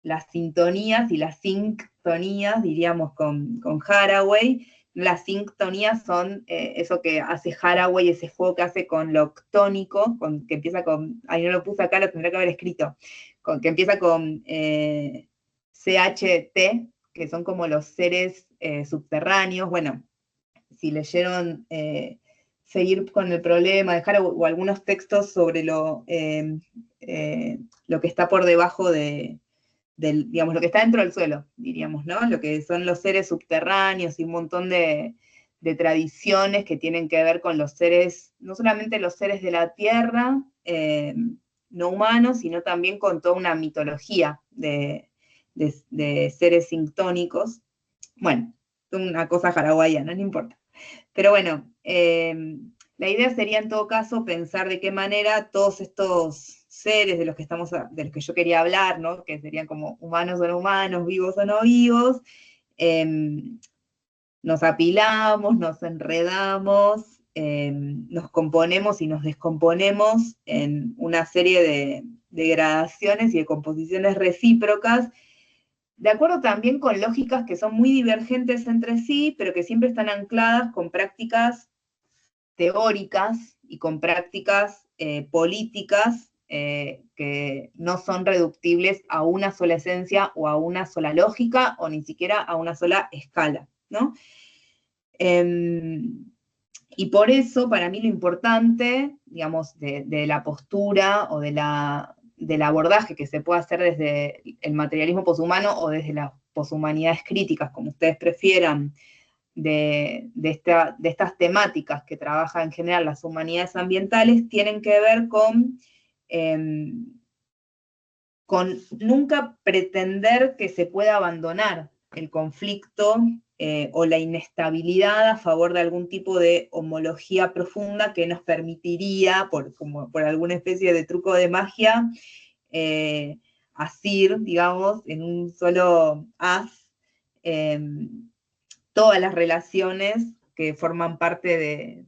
D: las sintonías y las sinctonías, diríamos con Haraway. Las sinctonías son eso que hace Haraway, ese juego que hace con lo octónico, que empieza con, ahí no lo puse acá, lo tendré que haber escrito, que empieza con CHT, que son como los seres subterráneos. Bueno, si leyeron Seguir con el problema de Haraway o algunos textos sobre lo que está por debajo digamos, lo que está dentro del suelo, diríamos, ¿no? Lo que son los seres subterráneos y un montón de tradiciones que tienen que ver con los seres, no solamente los seres de la Tierra, no humanos, sino también con toda una mitología de seres sinctónicos. Bueno, una cosa hawaiana, no importa. Pero bueno, la idea sería en todo caso pensar de qué manera todos estos seres de los que yo quería hablar, ¿no? Que serían como humanos o no humanos, vivos o no vivos, nos apilamos, nos enredamos, nos componemos y nos descomponemos en una serie de gradaciones y de composiciones recíprocas, de acuerdo también con lógicas que son muy divergentes entre sí, pero que siempre están ancladas con prácticas teóricas y con prácticas políticas que no son reductibles a una sola esencia o a una sola lógica o ni siquiera a una sola escala, ¿no? Y por eso, para mí lo importante, digamos, de la postura o del abordaje que se puede hacer desde el materialismo poshumano o desde las poshumanidades críticas, como ustedes prefieran, de estas temáticas que trabajan en general las humanidades ambientales, tienen que ver con nunca pretender que se pueda abandonar el conflicto o la inestabilidad a favor de algún tipo de homología profunda que nos permitiría, como por alguna especie de truco de magia, asir, digamos, en un solo haz, todas las relaciones que forman parte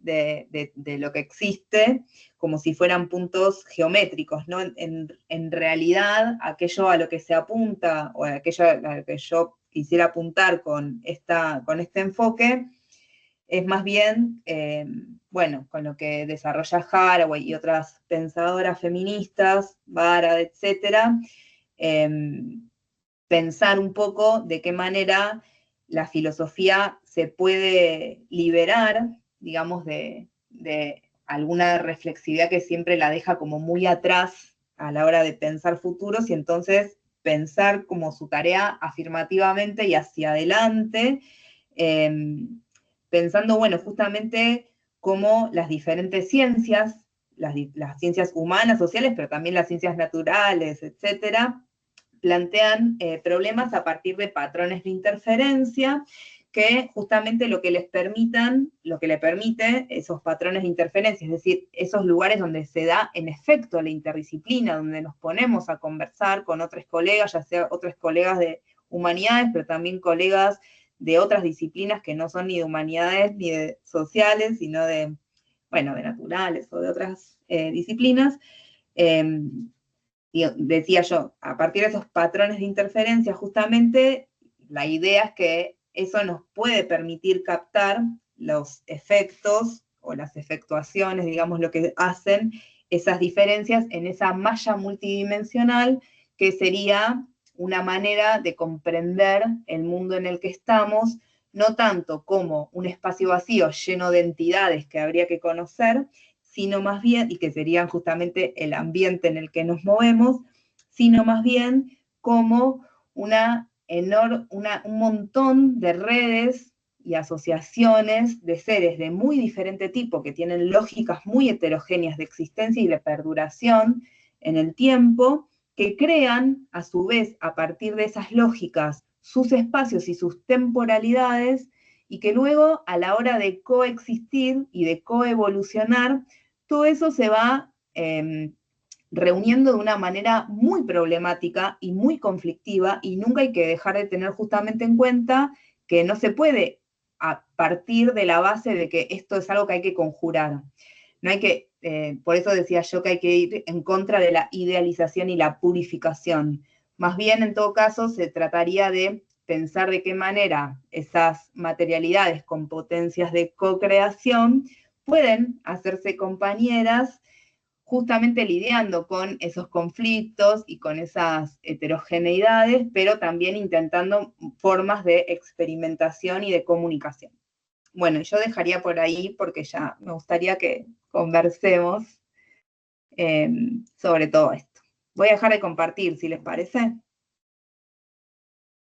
D: de lo que existe, como si fueran puntos geométricos, ¿no? En realidad, aquello a lo que se apunta, o aquello a lo que yo quisiera apuntar con este enfoque, es más bien, bueno, con lo que desarrolla Haraway y otras pensadoras feministas, Barad, etcétera, pensar un poco de qué manera la filosofía se puede liberar, digamos, de alguna reflexividad que siempre la deja como muy atrás a la hora de pensar futuros, y entonces pensar como su tarea afirmativamente y hacia adelante, pensando, bueno, justamente cómo las diferentes ciencias, las ciencias humanas, sociales, pero también las ciencias naturales, etcétera, plantean problemas a partir de patrones de interferencia que justamente lo que le permite esos patrones de interferencia, es decir, esos lugares donde se da en efecto la interdisciplina, donde nos ponemos a conversar con otros colegas, ya sea otros colegas de humanidades, pero también colegas de otras disciplinas que no son ni de humanidades ni de sociales, sino de, bueno, de naturales o de otras disciplinas. Y decía yo, a partir de esos patrones de interferencia, justamente, la idea es que eso nos puede permitir captar los efectos o las efectuaciones, digamos, lo que hacen esas diferencias en esa malla multidimensional, que sería una manera de comprender el mundo en el que estamos, no tanto como un espacio vacío lleno de entidades que habría que conocer, sino más bien, y que serían justamente el ambiente en el que nos movemos, sino más bien como un montón de redes y asociaciones de seres de muy diferente tipo, que tienen lógicas muy heterogéneas de existencia y de perduración en el tiempo, que crean, a su vez, a partir de esas lógicas, sus espacios y sus temporalidades, y que luego, a la hora de coexistir y de coevolucionar, todo eso se va reuniendo de una manera muy problemática y muy conflictiva, y nunca hay que dejar de tener justamente en cuenta que no se puede a partir de la base de que esto es algo que hay que conjurar. No hay que, por eso decía yo que hay que ir en contra de la idealización y la purificación. Más bien, en todo caso, se trataría de pensar de qué manera esas materialidades con potencias de co-creación pueden hacerse compañeras, justamente lidiando con esos conflictos y con esas heterogeneidades, pero también intentando formas de experimentación y de comunicación. Bueno, yo dejaría por ahí porque ya me gustaría que conversemos sobre todo esto. Voy a dejar de compartir, si les parece.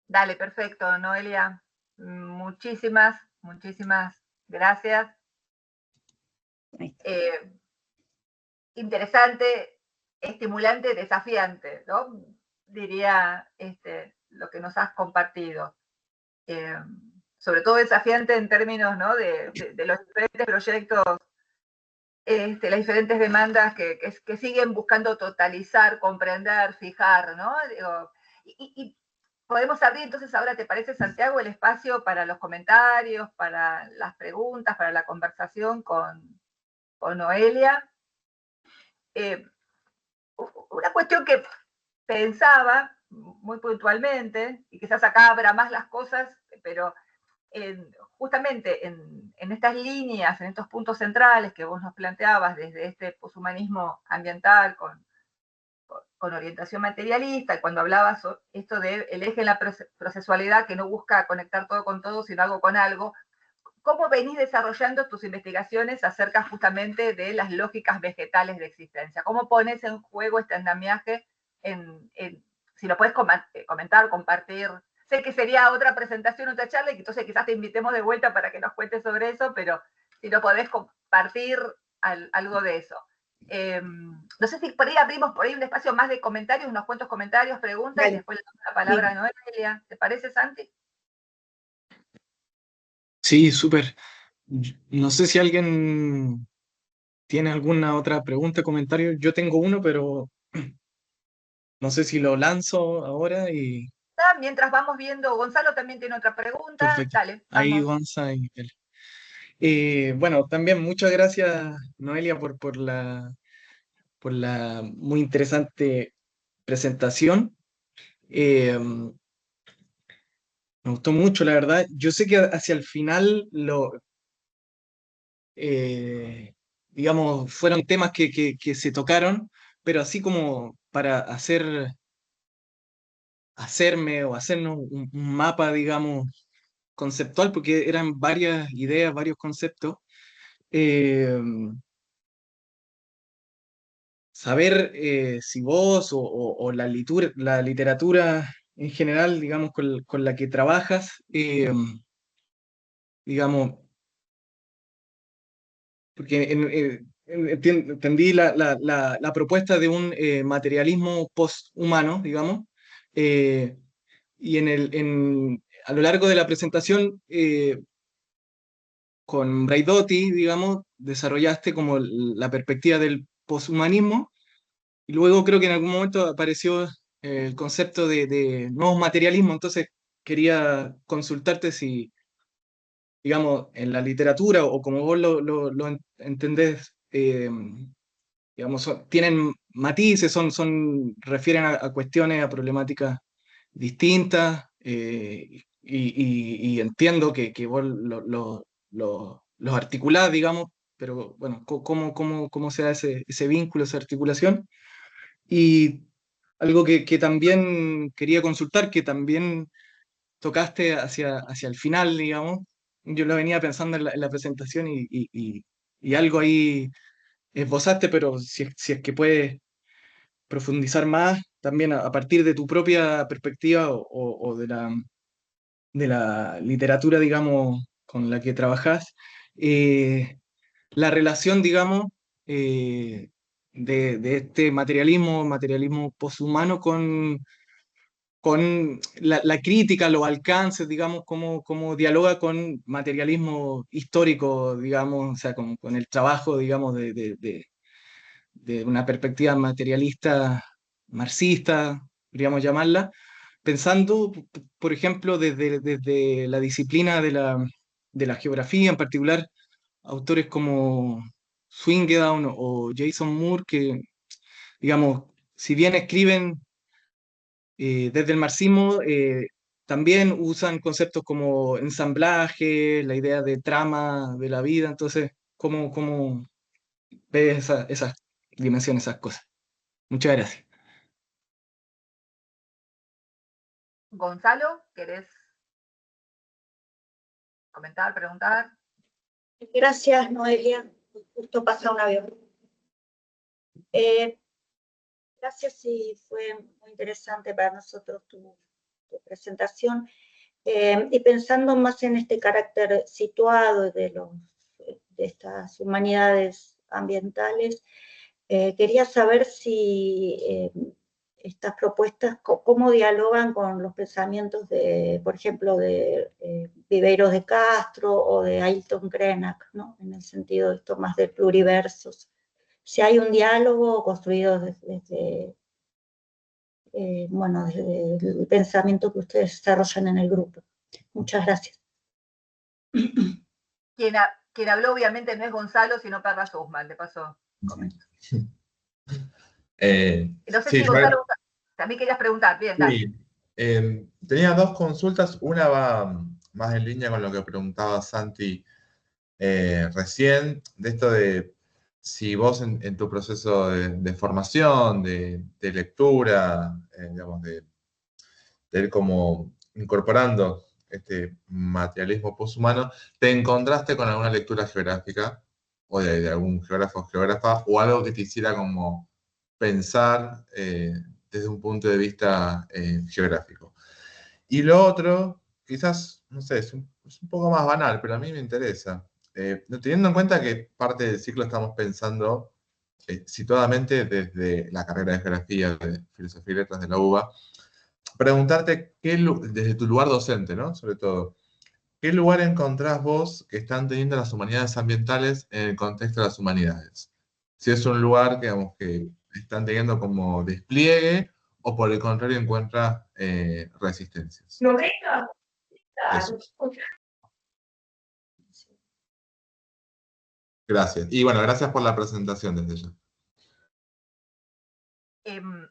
B: Dale, perfecto, Noelia. Muchísimas gracias. Interesante, estimulante, desafiante, ¿no? Diría lo que nos has compartido. Sobre todo desafiante en términos, ¿no?, de los diferentes proyectos, las diferentes demandas que siguen buscando totalizar, comprender, fijar, ¿no? Digo, y podemos abrir entonces ahora, ¿te parece, Santiago, el espacio para los comentarios, para las preguntas, para la conversación con Noelia? Una cuestión que pensaba muy puntualmente, y quizás acá abra más las cosas, pero justamente en estas líneas, en estos puntos centrales que vos nos planteabas desde este poshumanismo ambiental con orientación materialista, y cuando hablabas esto del eje en la procesualidad que no busca conectar todo con todo, sino algo con algo, ¿cómo venís desarrollando tus investigaciones acerca justamente de las lógicas vegetales de existencia? ¿Cómo pones en juego este andamiaje? Si lo puedes comentar, compartir. Sé que sería otra presentación, otra charla, y entonces quizás te invitemos de vuelta para que nos cuentes sobre eso, pero si lo podés compartir algo de eso. No sé si por ahí abrimos por ahí un espacio más de comentarios, unos cuantos comentarios, preguntas, vale. Y después le damos la palabra a Noelia. ¿Te parece, Santi?
A: Sí, súper. No sé si alguien tiene alguna otra pregunta, comentario. Yo tengo uno, pero no sé si lo lanzo ahora y...
B: Mientras vamos viendo, Gonzalo también tiene otra pregunta.
A: Perfecto.
B: Dale,
A: Ahí
B: vamos.
A: Gonza y bueno, también muchas gracias, Noelia, por la muy interesante presentación. Me gustó mucho, la verdad. Yo sé que hacia el final digamos, fueron temas que se tocaron, pero así como para hacerme o hacernos un mapa, digamos, conceptual, porque eran varias ideas, varios conceptos. eh, Saber si vos o la literatura en general, digamos, con la que trabajas, digamos, porque entendí la propuesta de un materialismo posthumano, digamos, eh, y a lo largo de la presentación, con Braidotti, digamos, desarrollaste como la perspectiva del poshumanismo, y luego creo que en algún momento apareció el concepto de nuevos materialismos, entonces quería consultarte si, digamos, en la literatura o como vos lo entendés, digamos, tienen matices, refieren a cuestiones, a problemáticas distintas, y entiendo que vos los articulás, digamos, pero bueno, ¿cómo se da ese vínculo, esa articulación? Y algo que también quería consultar, que también tocaste hacia el final, digamos, yo lo venía pensando en la presentación y algo ahí esbozaste, pero si es que puedes profundizar más también a partir de tu propia perspectiva o de la literatura, digamos, con la que trabajas, eh, la relación, digamos, eh, de este materialismo poshumano con la crítica, los alcances, digamos, cómo dialoga con materialismo histórico, digamos, o sea, con el trabajo, digamos, de una perspectiva materialista marxista, podríamos llamarla, pensando, por ejemplo, desde la disciplina de la geografía, en particular, autores como Swingedown o Jason Moore, que, digamos, si bien escriben desde el marxismo, también usan conceptos como ensamblaje, la idea de trama de la vida, entonces, ¿cómo ves esas dimensiones, esas cosas? Muchas gracias.
B: Gonzalo, ¿querés comentar, preguntar?
E: Gracias, Noelia. Justo pasa un avión. Gracias y fue muy interesante para nosotros tu presentación. Y pensando más en este carácter situado de estas humanidades ambientales, quería saber si estas propuestas, cómo dialogan con los pensamientos por ejemplo, de Viveiros de Castro o de Ailton Krenak, ¿no? En el sentido de esto más de pluriversos. Si hay un diálogo construido desde el pensamiento que ustedes desarrollan en el grupo. Muchas gracias.
B: Quien habló obviamente no es Gonzalo, sino Perla Sussman, de paso comento. No sé
C: Sí,
B: si Gonzalo, también querías preguntar, bien, dale.
C: sí. Tenía dos consultas, una va más en línea con lo que preguntaba Santi recién, de esto de si vos en tu proceso de formación, de lectura, digamos, de ir como incorporando este materialismo posthumano, te encontraste con alguna lectura geográfica o de algún geógrafo o geógrafa o algo que te hiciera como pensar desde un punto de vista geográfico. Y lo otro, quizás, no sé, es un poco más banal, pero a mí me interesa. Teniendo en cuenta que parte del ciclo estamos pensando situadamente desde la carrera de Geografía, de Filosofía y Letras de la UBA, preguntarte, desde tu lugar docente, ¿no? Sobre todo, ¿qué lugar encontrás vos que están teniendo las humanidades ambientales en el contexto de las humanidades? Si es un lugar que, digamos, que están teniendo como despliegue o por el contrario encuentra resistencias.
E: No,
C: Eso. Gracias. Y bueno, gracias por la presentación desde ya.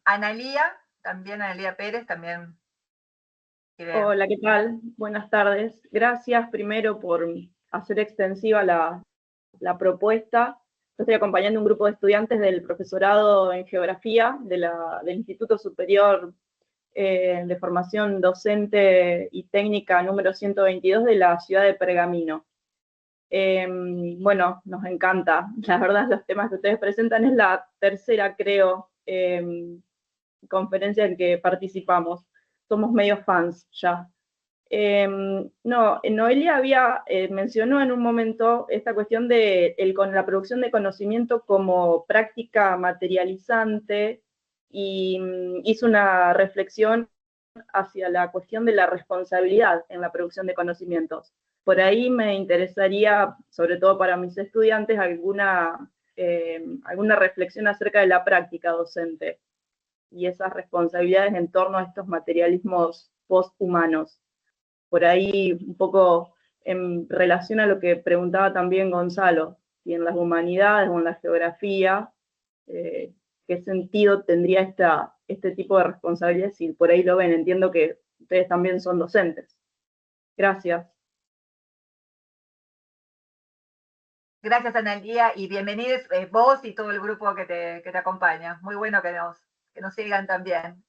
B: Analía Pérez, también quiere...
F: Hola, ¿qué tal? Buenas tardes. Gracias primero por hacer extensiva la propuesta. Yo estoy acompañando un grupo de estudiantes del profesorado en Geografía del Instituto Superior de Formación Docente y Técnica número 122 de la ciudad de Pergamino. Bueno, nos encanta. La verdad, los temas que ustedes presentan es la tercera, creo, conferencia en que participamos. Somos medio fans ya. No, Noelia mencionó en un momento esta cuestión de con la producción de conocimiento como práctica materializante y hizo una reflexión hacia la cuestión de la responsabilidad en la producción de conocimientos. Por ahí me interesaría, sobre todo para mis estudiantes, alguna reflexión acerca de la práctica docente y esas responsabilidades en torno a estos materialismos posthumanos. Por ahí, un poco en relación a lo que preguntaba también Gonzalo, si en las humanidades o en la geografía, qué sentido tendría este tipo de responsabilidades, si por ahí lo ven. Entiendo que ustedes también son docentes. Gracias.
B: Gracias, Analía, y bienvenidos vos y todo el grupo que te acompaña. Muy bueno que nos sigan también.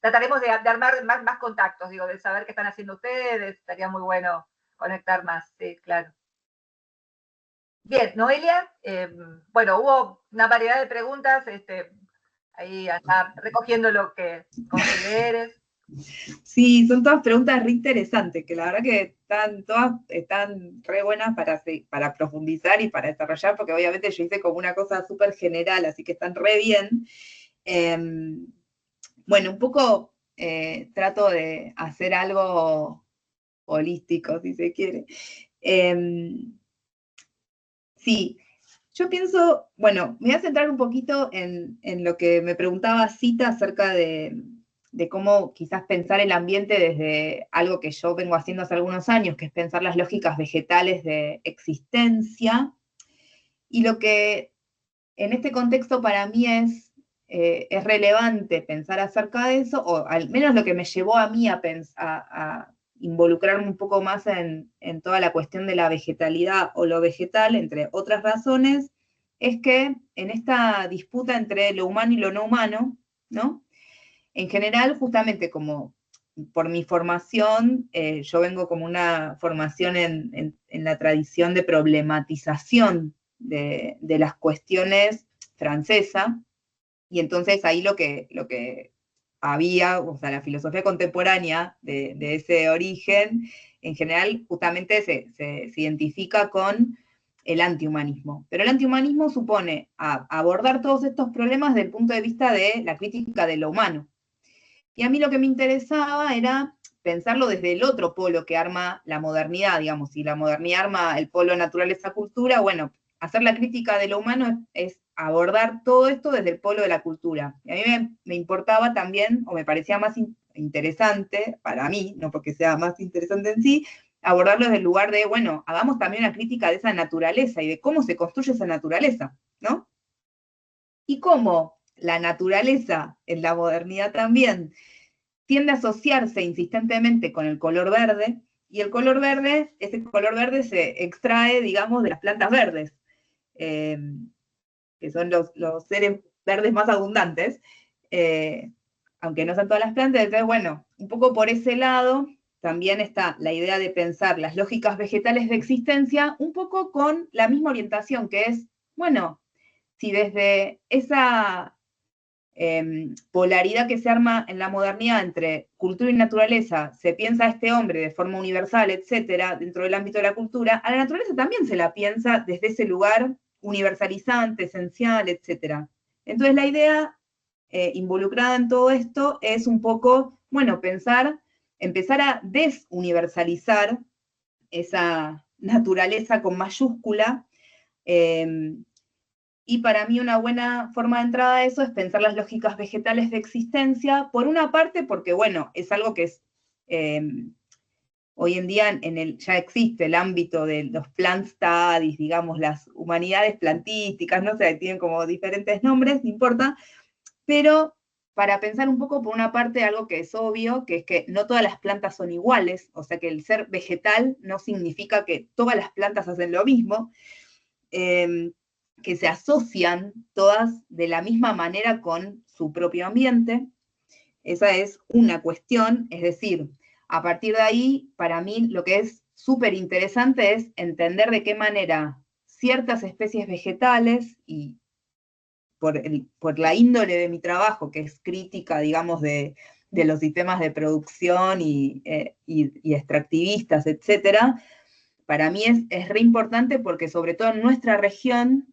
B: Trataremos de armar más contactos, digo, de saber qué están haciendo ustedes. Estaría muy bueno conectar más, sí, claro. Bien, Noelia, bueno, hubo una variedad de preguntas, ahí está recogiendo lo que consideres.
D: Sí, son todas preguntas re interesantes, que la verdad que están re buenas para profundizar y para desarrollar, porque obviamente yo hice como una cosa súper general, así que están re bien. Bueno, un poco trato de hacer algo holístico, si se quiere. Sí, yo pienso, bueno, me voy a centrar un poquito en lo que me preguntaba Cita acerca de cómo quizás pensar el ambiente desde algo que yo vengo haciendo hace algunos años, que es pensar las lógicas vegetales de existencia. Y lo que en este contexto para mí es relevante pensar acerca de eso, o al menos lo que me llevó a mí a involucrarme un poco más en toda la cuestión de la vegetalidad o lo vegetal, entre otras razones, es que en esta disputa entre lo humano y lo no humano, ¿no? En general, justamente como por mi formación, yo vengo como una formación en la tradición de problematización de las cuestiones francesa, y entonces ahí lo que había, o sea, la filosofía contemporánea de ese origen, en general justamente se identifica con el antihumanismo. Pero el antihumanismo supone abordar todos estos problemas desde el punto de vista de la crítica de lo humano. Y a mí lo que me interesaba era pensarlo desde el otro polo que arma la modernidad, digamos, si la modernidad arma el polo naturaleza-cultura, bueno, hacer la crítica de lo humano es abordar todo esto desde el polo de la cultura. Y a mí me importaba también, o me parecía más interesante, para mí, no porque sea más interesante en sí, abordarlo desde el lugar de, bueno, hagamos también una crítica de esa naturaleza y de cómo se construye esa naturaleza, ¿no? Y cómo la naturaleza en la modernidad también tiende a asociarse insistentemente con el color verde, y el color verde, ese color verde se extrae, digamos, de las plantas verdes, que son los seres verdes más abundantes, aunque no son todas las plantas. Entonces, bueno, un poco por ese lado también está la idea de pensar las lógicas vegetales de existencia, un poco con la misma orientación, que es, bueno, si desde esa polaridad que se arma en la modernidad entre cultura y naturaleza, se piensa a este hombre de forma universal, etcétera, dentro del ámbito de la cultura, a la naturaleza también se la piensa desde ese lugar universalizante, esencial, etcétera. Entonces la idea involucrada en todo esto es un poco, bueno, empezar a desuniversalizar esa naturaleza con mayúscula, y para mí una buena forma de entrada a eso es pensar las lógicas vegetales de existencia, por una parte porque, bueno, es algo que es, hoy en día ya existe el ámbito de los plant studies, digamos, las humanidades plantísticas, no sé, tienen como diferentes nombres, no importa, pero para pensar un poco, por una parte, algo que es obvio, que es que no todas las plantas son iguales, o sea que el ser vegetal no significa que todas las plantas hacen lo mismo, que se asocian todas de la misma manera con su propio ambiente. Esa es una cuestión, es decir, a partir de ahí, para mí lo que es súper interesante es entender de qué manera ciertas especies vegetales, y por la índole de mi trabajo, que es crítica, digamos, de de los sistemas de producción y extractivistas, etcétera, para mí es re importante porque sobre todo en nuestra región,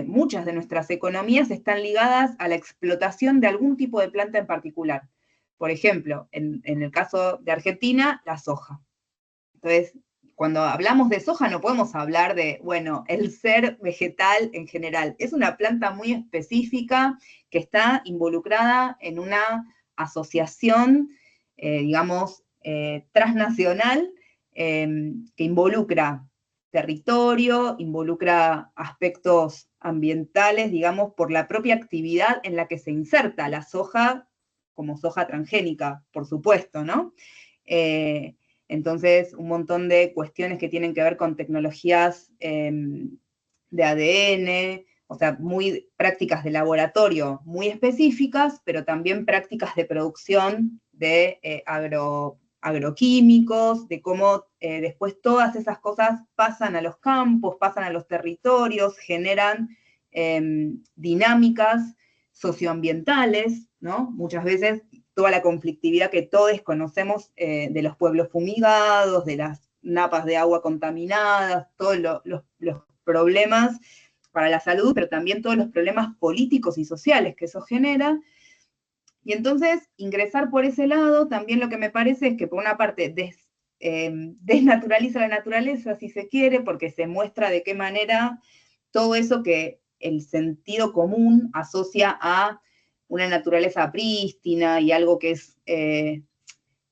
D: muchas de nuestras economías están ligadas a la explotación de algún tipo de planta en particular. Por ejemplo, en el caso de Argentina, la soja. Entonces, cuando hablamos de soja no podemos hablar de, bueno, el ser vegetal en general. Es una planta muy específica que está involucrada en una asociación, digamos, transnacional, que involucra territorio, involucra aspectos ambientales, digamos, por la propia actividad en la que se inserta la soja, como soja transgénica, por supuesto, ¿no? Entonces, un montón de cuestiones que tienen que ver con tecnologías de ADN, o sea, prácticas de laboratorio muy específicas, pero también prácticas de producción de agroquímicos, de cómo después todas esas cosas pasan a los campos, pasan a los territorios, generan dinámicas socioambientales, ¿no? Muchas veces toda la conflictividad que todos conocemos de los pueblos fumigados, de las napas de agua contaminadas, todos los problemas para la salud, pero también todos los problemas políticos y sociales que eso genera. Y entonces, ingresar por ese lado, también lo que me parece es que por una parte desnaturaliza la naturaleza, si se quiere, porque se muestra de qué manera todo eso que el sentido común asocia a una naturaleza prístina y algo que es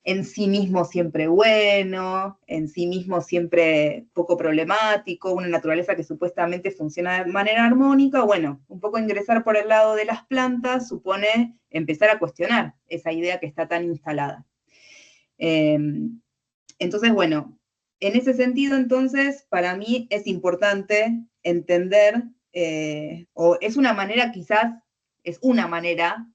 D: en sí mismo siempre bueno, en sí mismo siempre poco problemático, una naturaleza que supuestamente funciona de manera armónica. Bueno, un poco ingresar por el lado de las plantas supone empezar a cuestionar esa idea que está tan instalada. Entonces, bueno, en ese sentido, entonces, para mí es importante entender, o es una manera quizás, es una manera,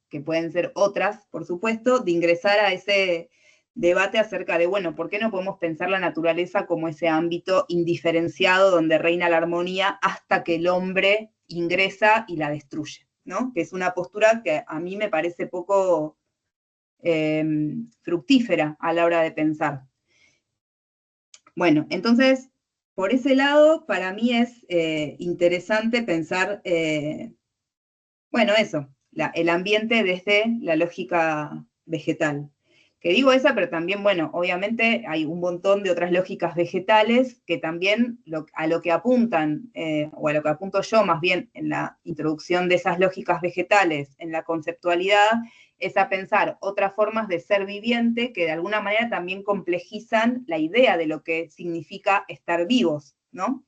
D: que pueden ser otras, por supuesto, de ingresar a ese debate acerca de, bueno, ¿por qué no podemos pensar la naturaleza como ese ámbito indiferenciado donde reina la armonía hasta que el hombre ingresa y la destruye, ¿no? Que es una postura que a mí me parece poco fructífera a la hora de pensar. Bueno, entonces, por ese lado, para mí es interesante pensar, bueno, eso, el ambiente desde la lógica vegetal. Que digo esa, pero también, bueno, obviamente hay un montón de otras lógicas vegetales que también a lo que apuntan, o a lo que apunto yo más bien en la introducción de esas lógicas vegetales en la conceptualidad, es a pensar otras formas de ser viviente que de alguna manera también complejizan la idea de lo que significa estar vivos, ¿no?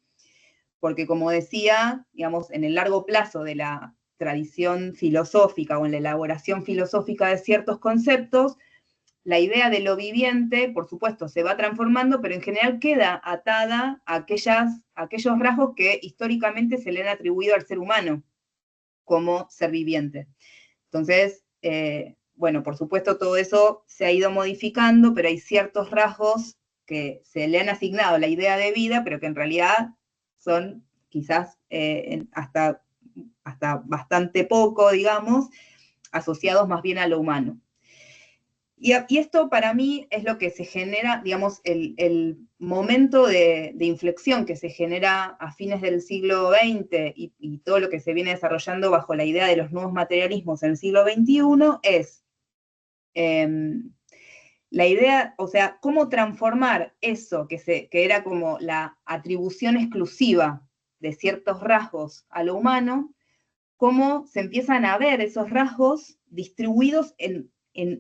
D: Porque como decía, digamos, en el largo plazo de la tradición filosófica o en la elaboración filosófica de ciertos conceptos, la idea de lo viviente, por supuesto, se va transformando, pero en general queda atada a aquellos rasgos que históricamente se le han atribuido al ser humano como ser viviente. Entonces, bueno, por supuesto todo eso se ha ido modificando, pero hay ciertos rasgos que se le han asignado a la idea de vida, pero que en realidad son quizás hasta bastante poco, digamos, asociados más bien a lo humano. Y esto para mí es lo que se genera, digamos, el momento de inflexión que se genera a fines del siglo XX y todo lo que se viene desarrollando bajo la idea de los nuevos materialismos en el siglo XXI es la idea, o sea, cómo transformar eso que era como la atribución exclusiva de ciertos rasgos a lo humano, cómo se empiezan a ver esos rasgos distribuidos en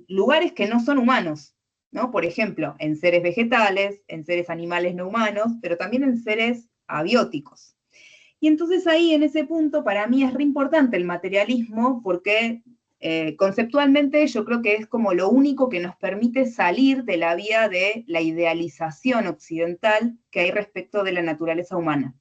D: lugares que no son humanos, ¿no? Por ejemplo, en seres vegetales, en seres animales no humanos, pero también en seres abióticos. Y entonces ahí, en ese punto, para mí es re importante el materialismo, porque conceptualmente yo creo que es como lo único que nos permite salir de la vía de la idealización occidental que hay respecto de la naturaleza humana.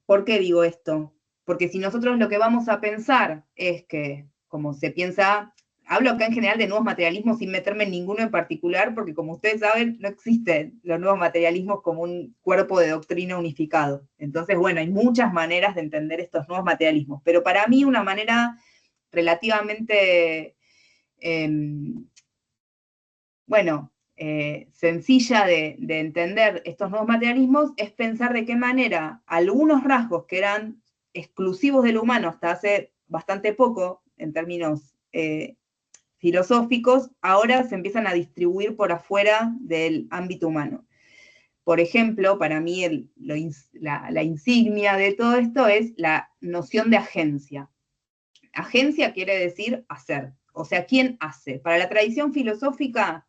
D: ¿Por qué digo esto? Porque si nosotros lo que vamos a pensar es que, como se piensa, hablo acá en general de nuevos materialismos sin meterme en ninguno en particular, porque como ustedes saben, no existen los nuevos materialismos como un cuerpo de doctrina unificado. Entonces, bueno, hay muchas maneras de entender estos nuevos materialismos, pero para mí una manera relativamente bueno, sencilla de entender estos nuevos materialismos es pensar de qué manera algunos rasgos que eran exclusivos del humano hasta hace bastante poco, en términos filosóficos, ahora se empiezan a distribuir por afuera del ámbito humano. Por ejemplo, para mí la insignia de todo esto es la noción de agencia. Agencia quiere decir hacer, o sea, ¿quién hace? Para la tradición filosófica,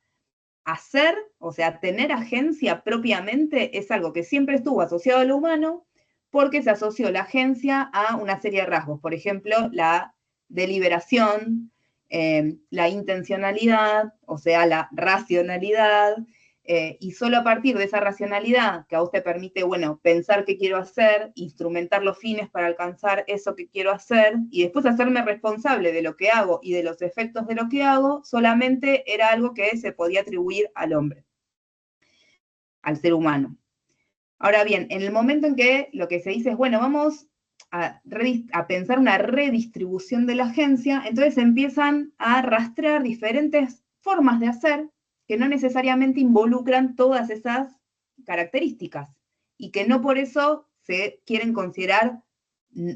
D: hacer, o sea, tener agencia propiamente, es algo que siempre estuvo asociado a lo humano, porque se asoció la agencia a una serie de rasgos. Por ejemplo, la deliberación, la intencionalidad, o sea, la racionalidad, y solo a partir de esa racionalidad que a vos te permite, bueno, pensar qué quiero hacer, instrumentar los fines para alcanzar eso que quiero hacer, y después hacerme responsable de lo que hago y de los efectos de lo que hago, solamente era algo que se podía atribuir al hombre, al ser humano. Ahora bien, en el momento en que lo que se dice es, bueno, vamos a pensar una redistribución de la agencia, entonces empiezan a rastrear diferentes formas de hacer que no necesariamente involucran todas esas características y que no por eso se quieren considerar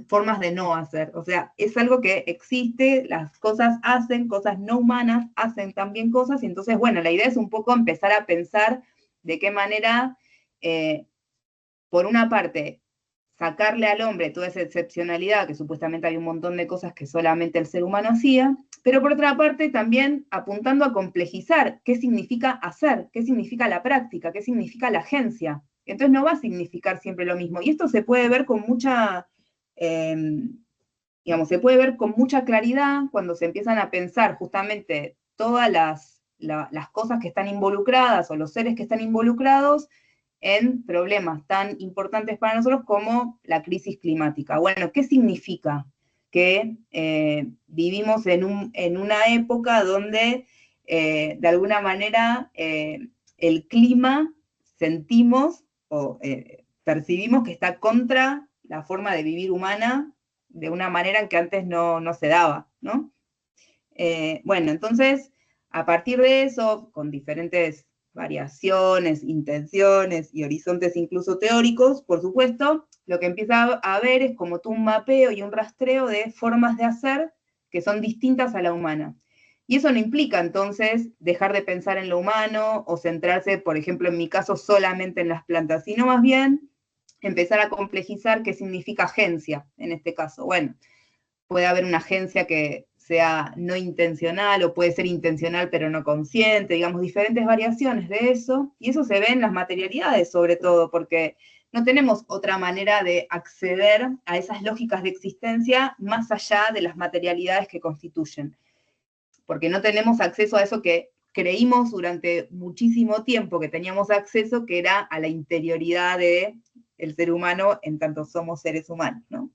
D: formas de no hacer. O sea, es algo que existe, las cosas hacen, cosas no humanas hacen también cosas, y entonces, bueno, la idea es un poco empezar a pensar de qué manera, por una parte, sacarle al hombre toda esa excepcionalidad, que supuestamente hay un montón de cosas que solamente el ser humano hacía, pero por otra parte también apuntando a complejizar qué significa hacer, qué significa la práctica, qué significa la agencia. Entonces no va a significar siempre lo mismo. Y esto se puede ver con mucha, digamos, se puede ver con mucha claridad cuando se empiezan a pensar justamente todas las cosas que están involucradas o los seres que están involucrados en problemas tan importantes para nosotros como la crisis climática. Bueno, ¿qué significa? Que vivimos en una época donde, de alguna manera, el clima sentimos o percibimos que está contra la forma de vivir humana de una manera en que antes no se daba, ¿no? Bueno, entonces, a partir de eso, con diferentes variaciones, intenciones y horizontes incluso teóricos, por supuesto, lo que empieza a ver es como tú un mapeo y un rastreo de formas de hacer que son distintas a la humana. Y eso no implica entonces dejar de pensar en lo humano o centrarse, por ejemplo, en mi caso, solamente en las plantas, sino más bien empezar a complejizar qué significa agencia en este caso. Bueno, puede haber una agencia que sea no intencional o puede ser intencional pero no consciente, digamos, diferentes variaciones de eso, y eso se ve en las materialidades sobre todo, porque no tenemos otra manera de acceder a esas lógicas de existencia más allá de las materialidades que constituyen, porque no tenemos acceso a eso que creímos durante muchísimo tiempo que teníamos acceso, que era a la interioridad del ser humano en tanto somos seres humanos, ¿no?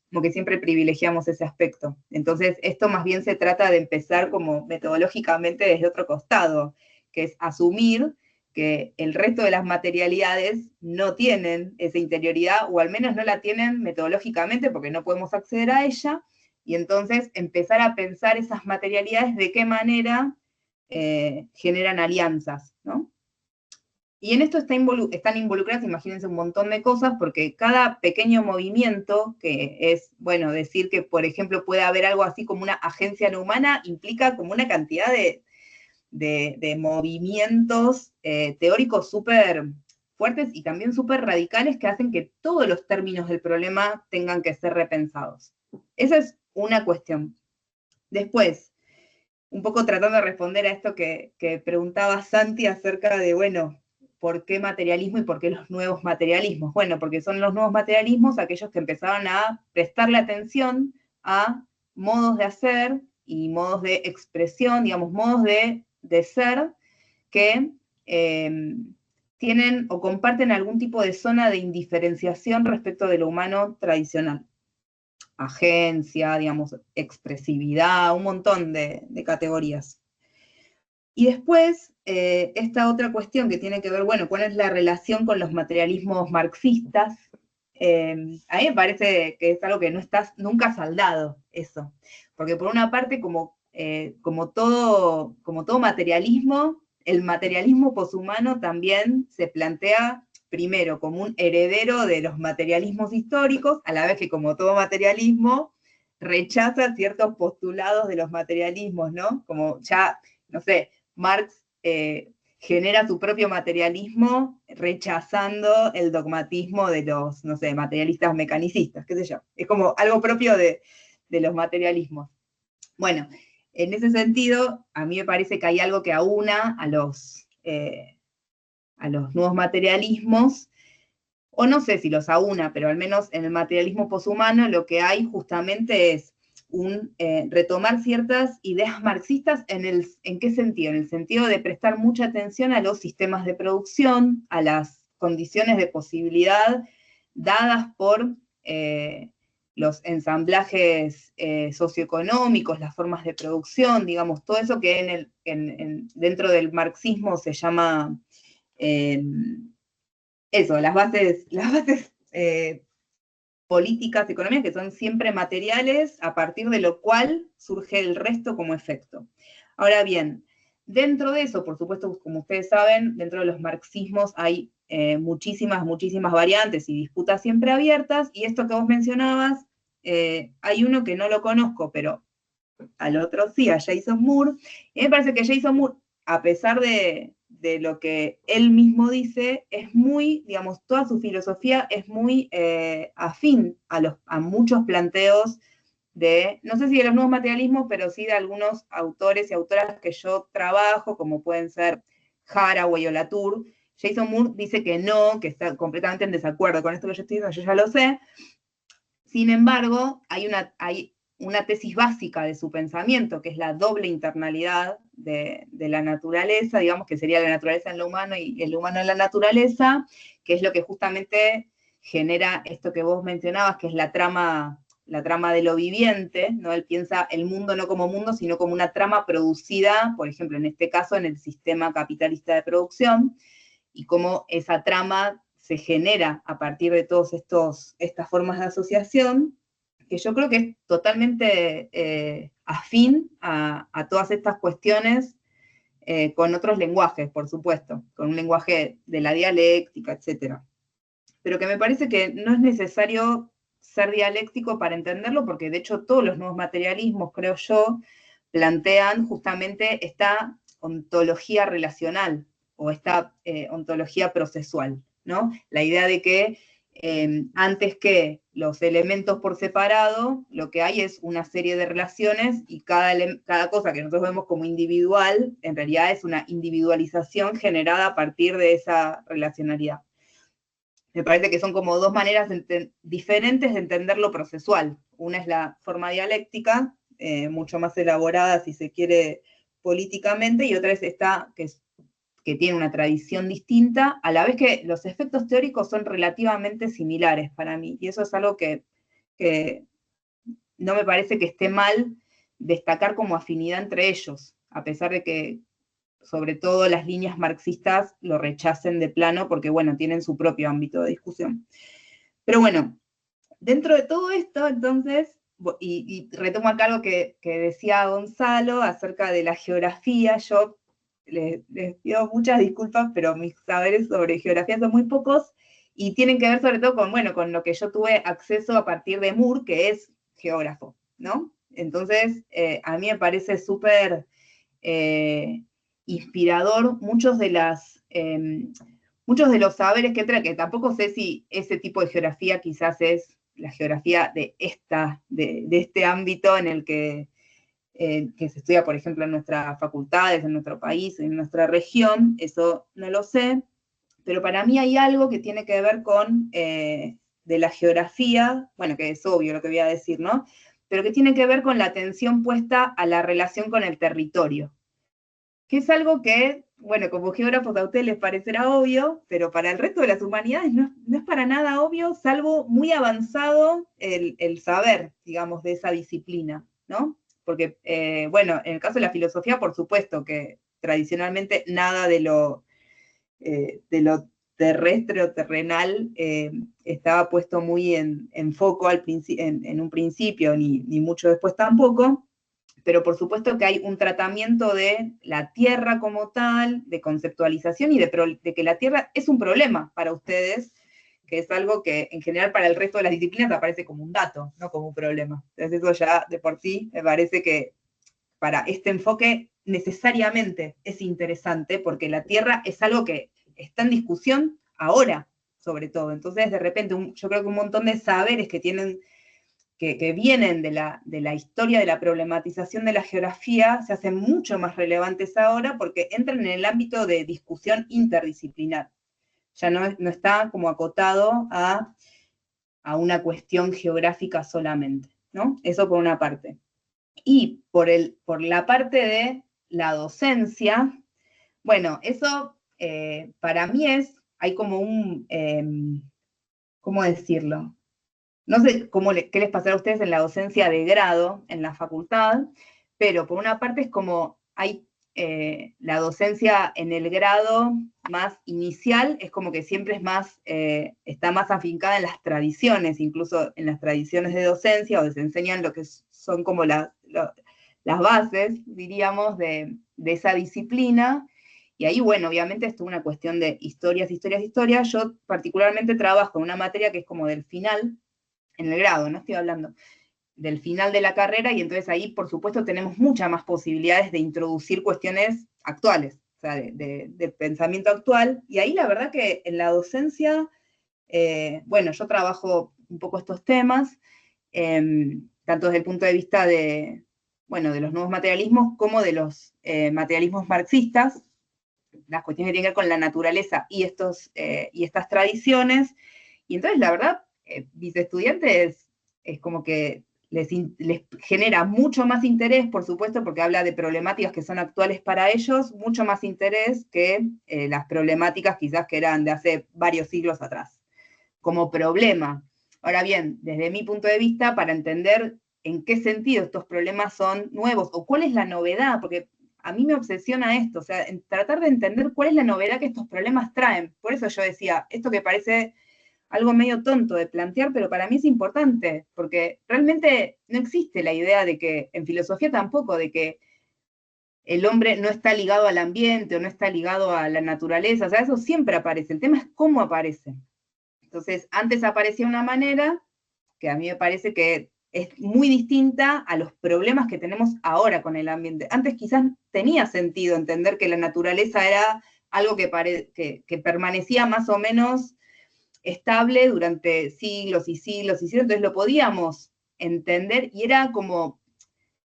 D: Como que siempre privilegiamos ese aspecto. Entonces, esto más bien se trata de empezar como metodológicamente desde otro costado, que es asumir que el resto de las materialidades no tienen esa interioridad, o al menos no la tienen metodológicamente porque no podemos acceder a ella, y entonces empezar a pensar esas materialidades de qué manera generan alianzas, ¿no? Y en esto están involucradas, imagínense, un montón de cosas, porque cada pequeño movimiento, que es, bueno, decir que, por ejemplo, puede haber algo así como una agencia no humana, implica como una cantidad de movimientos teóricos súper fuertes y también súper radicales que hacen que todos los términos del problema tengan que ser repensados. Esa es una cuestión. Después, un poco tratando de responder a esto que preguntaba Santi acerca de, bueno, ¿por qué materialismo y por qué los nuevos materialismos? Bueno, porque son los nuevos materialismos aquellos que empezaron a prestarle atención a modos de hacer y modos de expresión, digamos, modos de ser que tienen o comparten algún tipo de zona de indiferenciación respecto de lo humano tradicional. Agencia, digamos, expresividad, un montón de categorías. Y después, esta otra cuestión que tiene que ver, bueno, ¿cuál es la relación con los materialismos marxistas? A mí me parece que es algo que no está nunca saldado, eso. Porque por una parte, como como todo materialismo, el materialismo poshumano también se plantea primero como un heredero de los materialismos históricos, a la vez que como todo materialismo rechaza ciertos postulados de los materialismos, ¿no? Como ya, no sé, Marx genera su propio materialismo rechazando el dogmatismo de los, no sé, materialistas mecanicistas, qué sé yo. Es como algo propio de los materialismos. Bueno, en ese sentido, a mí me parece que hay algo que aúna a los nuevos materialismos, o no sé si los aúna, pero al menos en el materialismo poshumano lo que hay justamente es retomar ciertas ideas marxistas. ¿En qué sentido? En el sentido de prestar mucha atención a los sistemas de producción, a las condiciones de posibilidad dadas por los ensamblajes socioeconómicos, las formas de producción, digamos, todo eso que dentro del marxismo se llama las bases políticas, económicas, que son siempre materiales, a partir de lo cual surge el resto como efecto. Ahora bien, dentro de eso, por supuesto, como ustedes saben, dentro de los marxismos hay muchísimas variantes y disputas siempre abiertas, y esto que vos mencionabas, hay uno que no lo conozco, pero al otro sí, a Jason Moore, y me parece que Jason Moore, a pesar de lo que él mismo dice, es muy, digamos, toda su filosofía es muy afín a muchos planteos no sé si de los nuevos materialismos, pero sí de algunos autores y autoras que yo trabajo, como pueden ser Haraway o Latour. Jason Moore dice que no, que está completamente en desacuerdo con esto que yo estoy diciendo, yo ya lo sé. Sin embargo, hay una tesis básica de su pensamiento, que es la doble internalidad de la naturaleza, digamos que sería la naturaleza en lo humano y el humano en la naturaleza, que es lo que justamente genera esto que vos mencionabas, que es la trama de lo viviente, ¿no? Él piensa el mundo no como mundo, sino como una trama producida, por ejemplo, en este caso, en el sistema capitalista de producción, y cómo esa trama se genera a partir de todas estas formas de asociación, que yo creo que es totalmente afín a todas estas cuestiones, con otros lenguajes, por supuesto, con un lenguaje de la dialéctica, etc. Pero que me parece que no es necesario ser dialéctico para entenderlo, porque de hecho todos los nuevos materialismos, creo yo, plantean justamente esta ontología relacional, o esta ontología procesual, ¿no? La idea de que antes que los elementos por separado, lo que hay es una serie de relaciones, y cada cosa que nosotros vemos como individual, en realidad es una individualización generada a partir de esa relacionalidad. Me parece que son como dos maneras diferentes de entender lo procesual. Una es la forma dialéctica, mucho más elaborada, si se quiere, políticamente, y otra es esta, que tiene una tradición distinta, a la vez que los efectos teóricos son relativamente similares para mí, y eso es algo que no me parece que esté mal destacar como afinidad entre ellos, a pesar de que sobre todo las líneas marxistas lo rechacen de plano, porque bueno, tienen su propio ámbito de discusión. Pero bueno, dentro de todo esto, entonces, y retomo acá algo que decía Gonzalo acerca de la geografía. Yo les pido muchas disculpas, pero mis saberes sobre geografía son muy pocos, y tienen que ver sobre todo con lo que yo tuve acceso a partir de Moore, que es geógrafo, ¿no? Entonces, a mí me parece súper inspirador muchos de los saberes que trae, que tampoco sé si ese tipo de geografía quizás es la geografía de este ámbito en el que se estudia, por ejemplo, en nuestras facultades, en nuestro país, en nuestra región, eso no lo sé, pero para mí hay algo que tiene que ver con de la geografía, bueno, que es obvio lo que voy a decir, ¿no? Pero que tiene que ver con la atención puesta a la relación con el territorio, que es algo que, bueno, como geógrafos a ustedes les parecerá obvio, pero para el resto de las humanidades no es para nada obvio, salvo muy avanzado el saber, digamos, de esa disciplina, ¿no? Porque, bueno, en el caso de la filosofía, por supuesto que tradicionalmente nada de lo terrestre o terrenal estaba puesto muy en foco en un principio, ni mucho después tampoco, pero por supuesto que hay un tratamiento de la Tierra como tal, de conceptualización y de que la Tierra es un problema para ustedes, que es algo que en general para el resto de las disciplinas aparece como un dato, no como un problema. Entonces eso ya de por sí me parece que para este enfoque necesariamente es interesante, porque la Tierra es algo que está en discusión ahora, sobre todo. Entonces, de repente, yo creo que un montón de saberes que tienen, que vienen de la historia de la problematización de la geografía, se hacen mucho más relevantes ahora porque entran en el ámbito de discusión interdisciplinar. Ya no está como acotado a una cuestión geográfica solamente, ¿no? Eso por una parte. Y por la parte de la docencia, bueno, eso para mí hay como ¿cómo decirlo? No sé qué les pasará a ustedes en la docencia de grado, en la facultad, pero por una parte es como hay la docencia en el grado más inicial, es como que siempre es más, está más afincada en las tradiciones, incluso en las tradiciones de docencia, donde se enseñan lo que son como las bases, diríamos, de esa disciplina. Y ahí, bueno, obviamente esto es una cuestión de historias. Yo particularmente trabajo en una materia que es como del final, en el grado, no estoy hablando del final de la carrera, y entonces ahí, por supuesto, tenemos muchas más posibilidades de introducir cuestiones actuales, o sea, de pensamiento actual, y ahí la verdad que en la docencia, bueno, yo trabajo un poco estos temas, tanto desde el punto de vista de los nuevos materialismos, como de los materialismos marxistas, las cuestiones que tienen que ver con la naturaleza y estas tradiciones, y entonces la verdad, mis estudiantes es como que les genera mucho más interés, por supuesto, porque habla de problemáticas que son actuales para ellos, mucho más interés que las problemáticas quizás que eran de hace varios siglos atrás, como problema. Ahora bien, desde mi punto de vista, para entender en qué sentido estos problemas son nuevos, o cuál es la novedad, porque a mí me obsesiona esto, o sea, en tratar de entender cuál es la novedad que estos problemas traen. Por eso yo decía, esto que parece algo medio tonto de plantear, pero para mí es importante, porque realmente no existe la idea de que, en filosofía tampoco, de que el hombre no está ligado al ambiente o no está ligado a la naturaleza, o sea, eso siempre aparece, el tema es cómo aparece. Entonces, antes aparecía de una manera que a mí me parece que es muy distinta a los problemas que tenemos ahora con el ambiente. Antes quizás tenía sentido entender que la naturaleza era algo que permanecía más o menos estable durante siglos y siglos y siglos, entonces lo podíamos entender y era como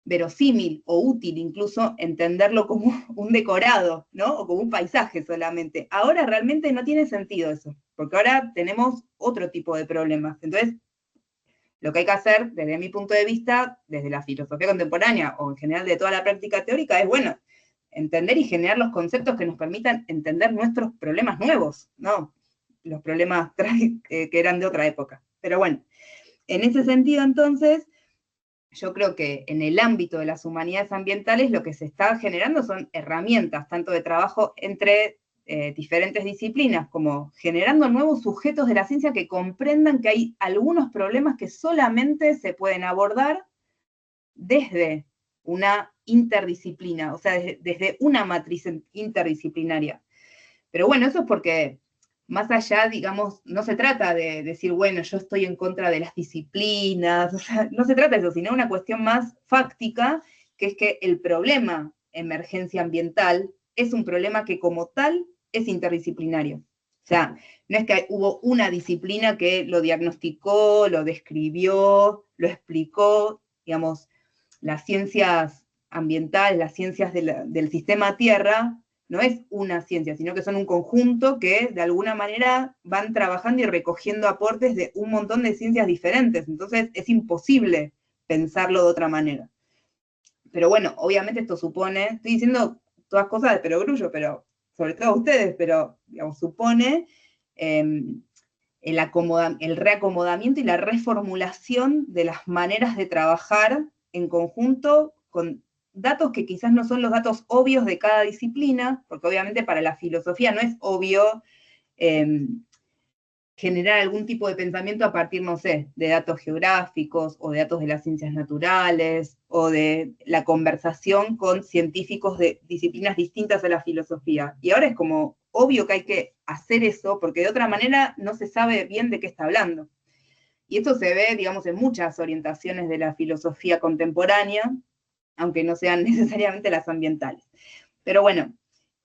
D: verosímil o útil incluso entenderlo como un decorado, ¿no? O como un paisaje solamente. Ahora realmente no tiene sentido eso, porque ahora tenemos otro tipo de problemas. Entonces, lo que hay que hacer, desde mi punto de vista, desde la filosofía contemporánea o en general de toda la práctica teórica, es, bueno, entender y generar los conceptos que nos permitan entender nuestros problemas nuevos, ¿no? Los problemas que eran de otra época. Pero bueno, en ese sentido, entonces, yo creo que en el ámbito de las humanidades ambientales lo que se está generando son herramientas, tanto de trabajo entre diferentes disciplinas, como generando nuevos sujetos de la ciencia que comprendan que hay algunos problemas que solamente se pueden abordar desde una interdisciplina, o sea, desde una matriz interdisciplinaria. Pero bueno, eso es porque más allá, digamos, no se trata de decir, bueno, yo estoy en contra de las disciplinas, o sea, no se trata de eso, sino una cuestión más fáctica, que es que el problema emergencia ambiental es un problema que como tal es interdisciplinario. O sea, no es que hubo una disciplina que lo diagnosticó, lo describió, lo explicó, digamos, las ciencias ambientales, las ciencias del sistema Tierra, no es una ciencia, sino que son un conjunto que de alguna manera van trabajando y recogiendo aportes de un montón de ciencias diferentes. Entonces es imposible pensarlo de otra manera. Pero bueno, obviamente esto supone, estoy diciendo todas cosas de perogrullo, pero sobre todo ustedes, pero digamos, supone el reacomodamiento y la reformulación de las maneras de trabajar en conjunto con datos que quizás no son los datos obvios de cada disciplina, porque obviamente para la filosofía no es obvio generar algún tipo de pensamiento a partir, no sé, de datos geográficos o de datos de las ciencias naturales o de la conversación con científicos de disciplinas distintas a la filosofía. Y ahora es como obvio que hay que hacer eso porque de otra manera no se sabe bien de qué está hablando. Y esto se ve, digamos, en muchas orientaciones de la filosofía contemporánea, aunque no sean necesariamente las ambientales. Pero bueno,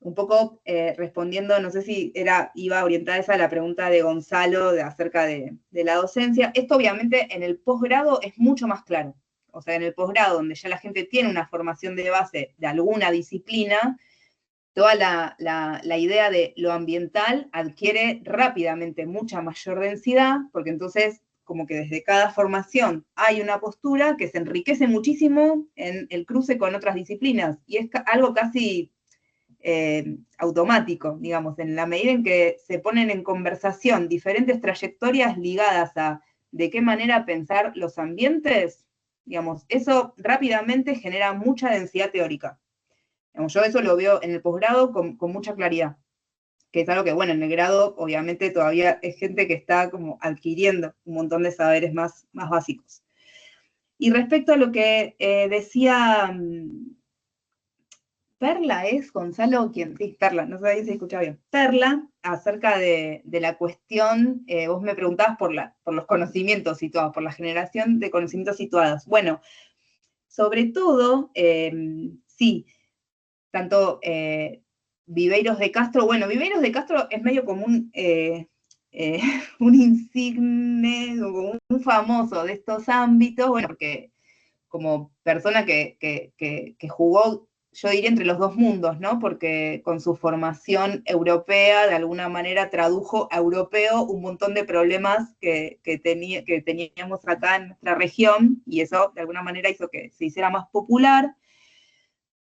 D: un poco respondiendo, no sé si iba orientada esa a la pregunta de Gonzalo acerca de la docencia. Esto obviamente en el posgrado es mucho más claro. O sea, en el posgrado, donde ya la gente tiene una formación de base de alguna disciplina, toda la idea de lo ambiental adquiere rápidamente mucha mayor densidad, porque entonces como que desde cada formación hay una postura que se enriquece muchísimo en el cruce con otras disciplinas, y es algo casi automático, digamos, en la medida en que se ponen en conversación diferentes trayectorias ligadas a de qué manera pensar los ambientes, digamos, eso rápidamente genera mucha densidad teórica. Digamos, yo eso lo veo en el posgrado con mucha claridad, que es algo que, bueno, en el grado obviamente todavía es gente que está como adquiriendo un montón de saberes más básicos. Y respecto a lo que decía Perla, ¿es Gonzalo quien? Sí, Perla, no sé si se escucha bien. Perla, acerca de la cuestión, vos me preguntabas por los conocimientos situados, por la generación de conocimientos situados. Bueno, sobre todo, sí, tanto Viveiros de Castro, bueno, Viveiros de Castro es medio como un insigne, como un famoso de estos ámbitos, bueno, porque como persona que jugó, yo diría, entre los dos mundos, ¿no? Porque con su formación europea, de alguna manera tradujo a europeo un montón de problemas que teníamos acá en nuestra región, y eso de alguna manera hizo que se hiciera más popular.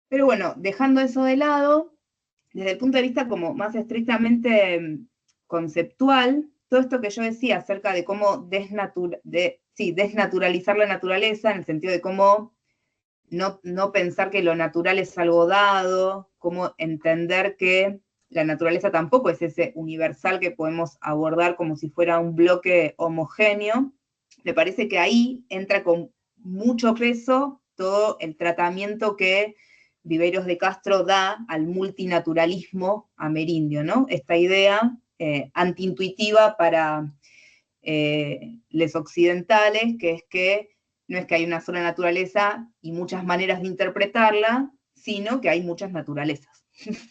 D: Pero bueno, dejando eso de lado, desde el punto de vista como más estrictamente conceptual, todo esto que yo decía acerca de cómo desnaturalizar la naturaleza, en el sentido de cómo no pensar que lo natural es algo dado, cómo entender que la naturaleza tampoco es ese universal que podemos abordar como si fuera un bloque homogéneo, me parece que ahí entra con mucho peso todo el tratamiento que Viveiros de Castro da al multinaturalismo amerindio, ¿no? Esta idea antiintuitiva para los occidentales, que es que no es que hay una sola naturaleza y muchas maneras de interpretarla, sino que hay muchas naturalezas.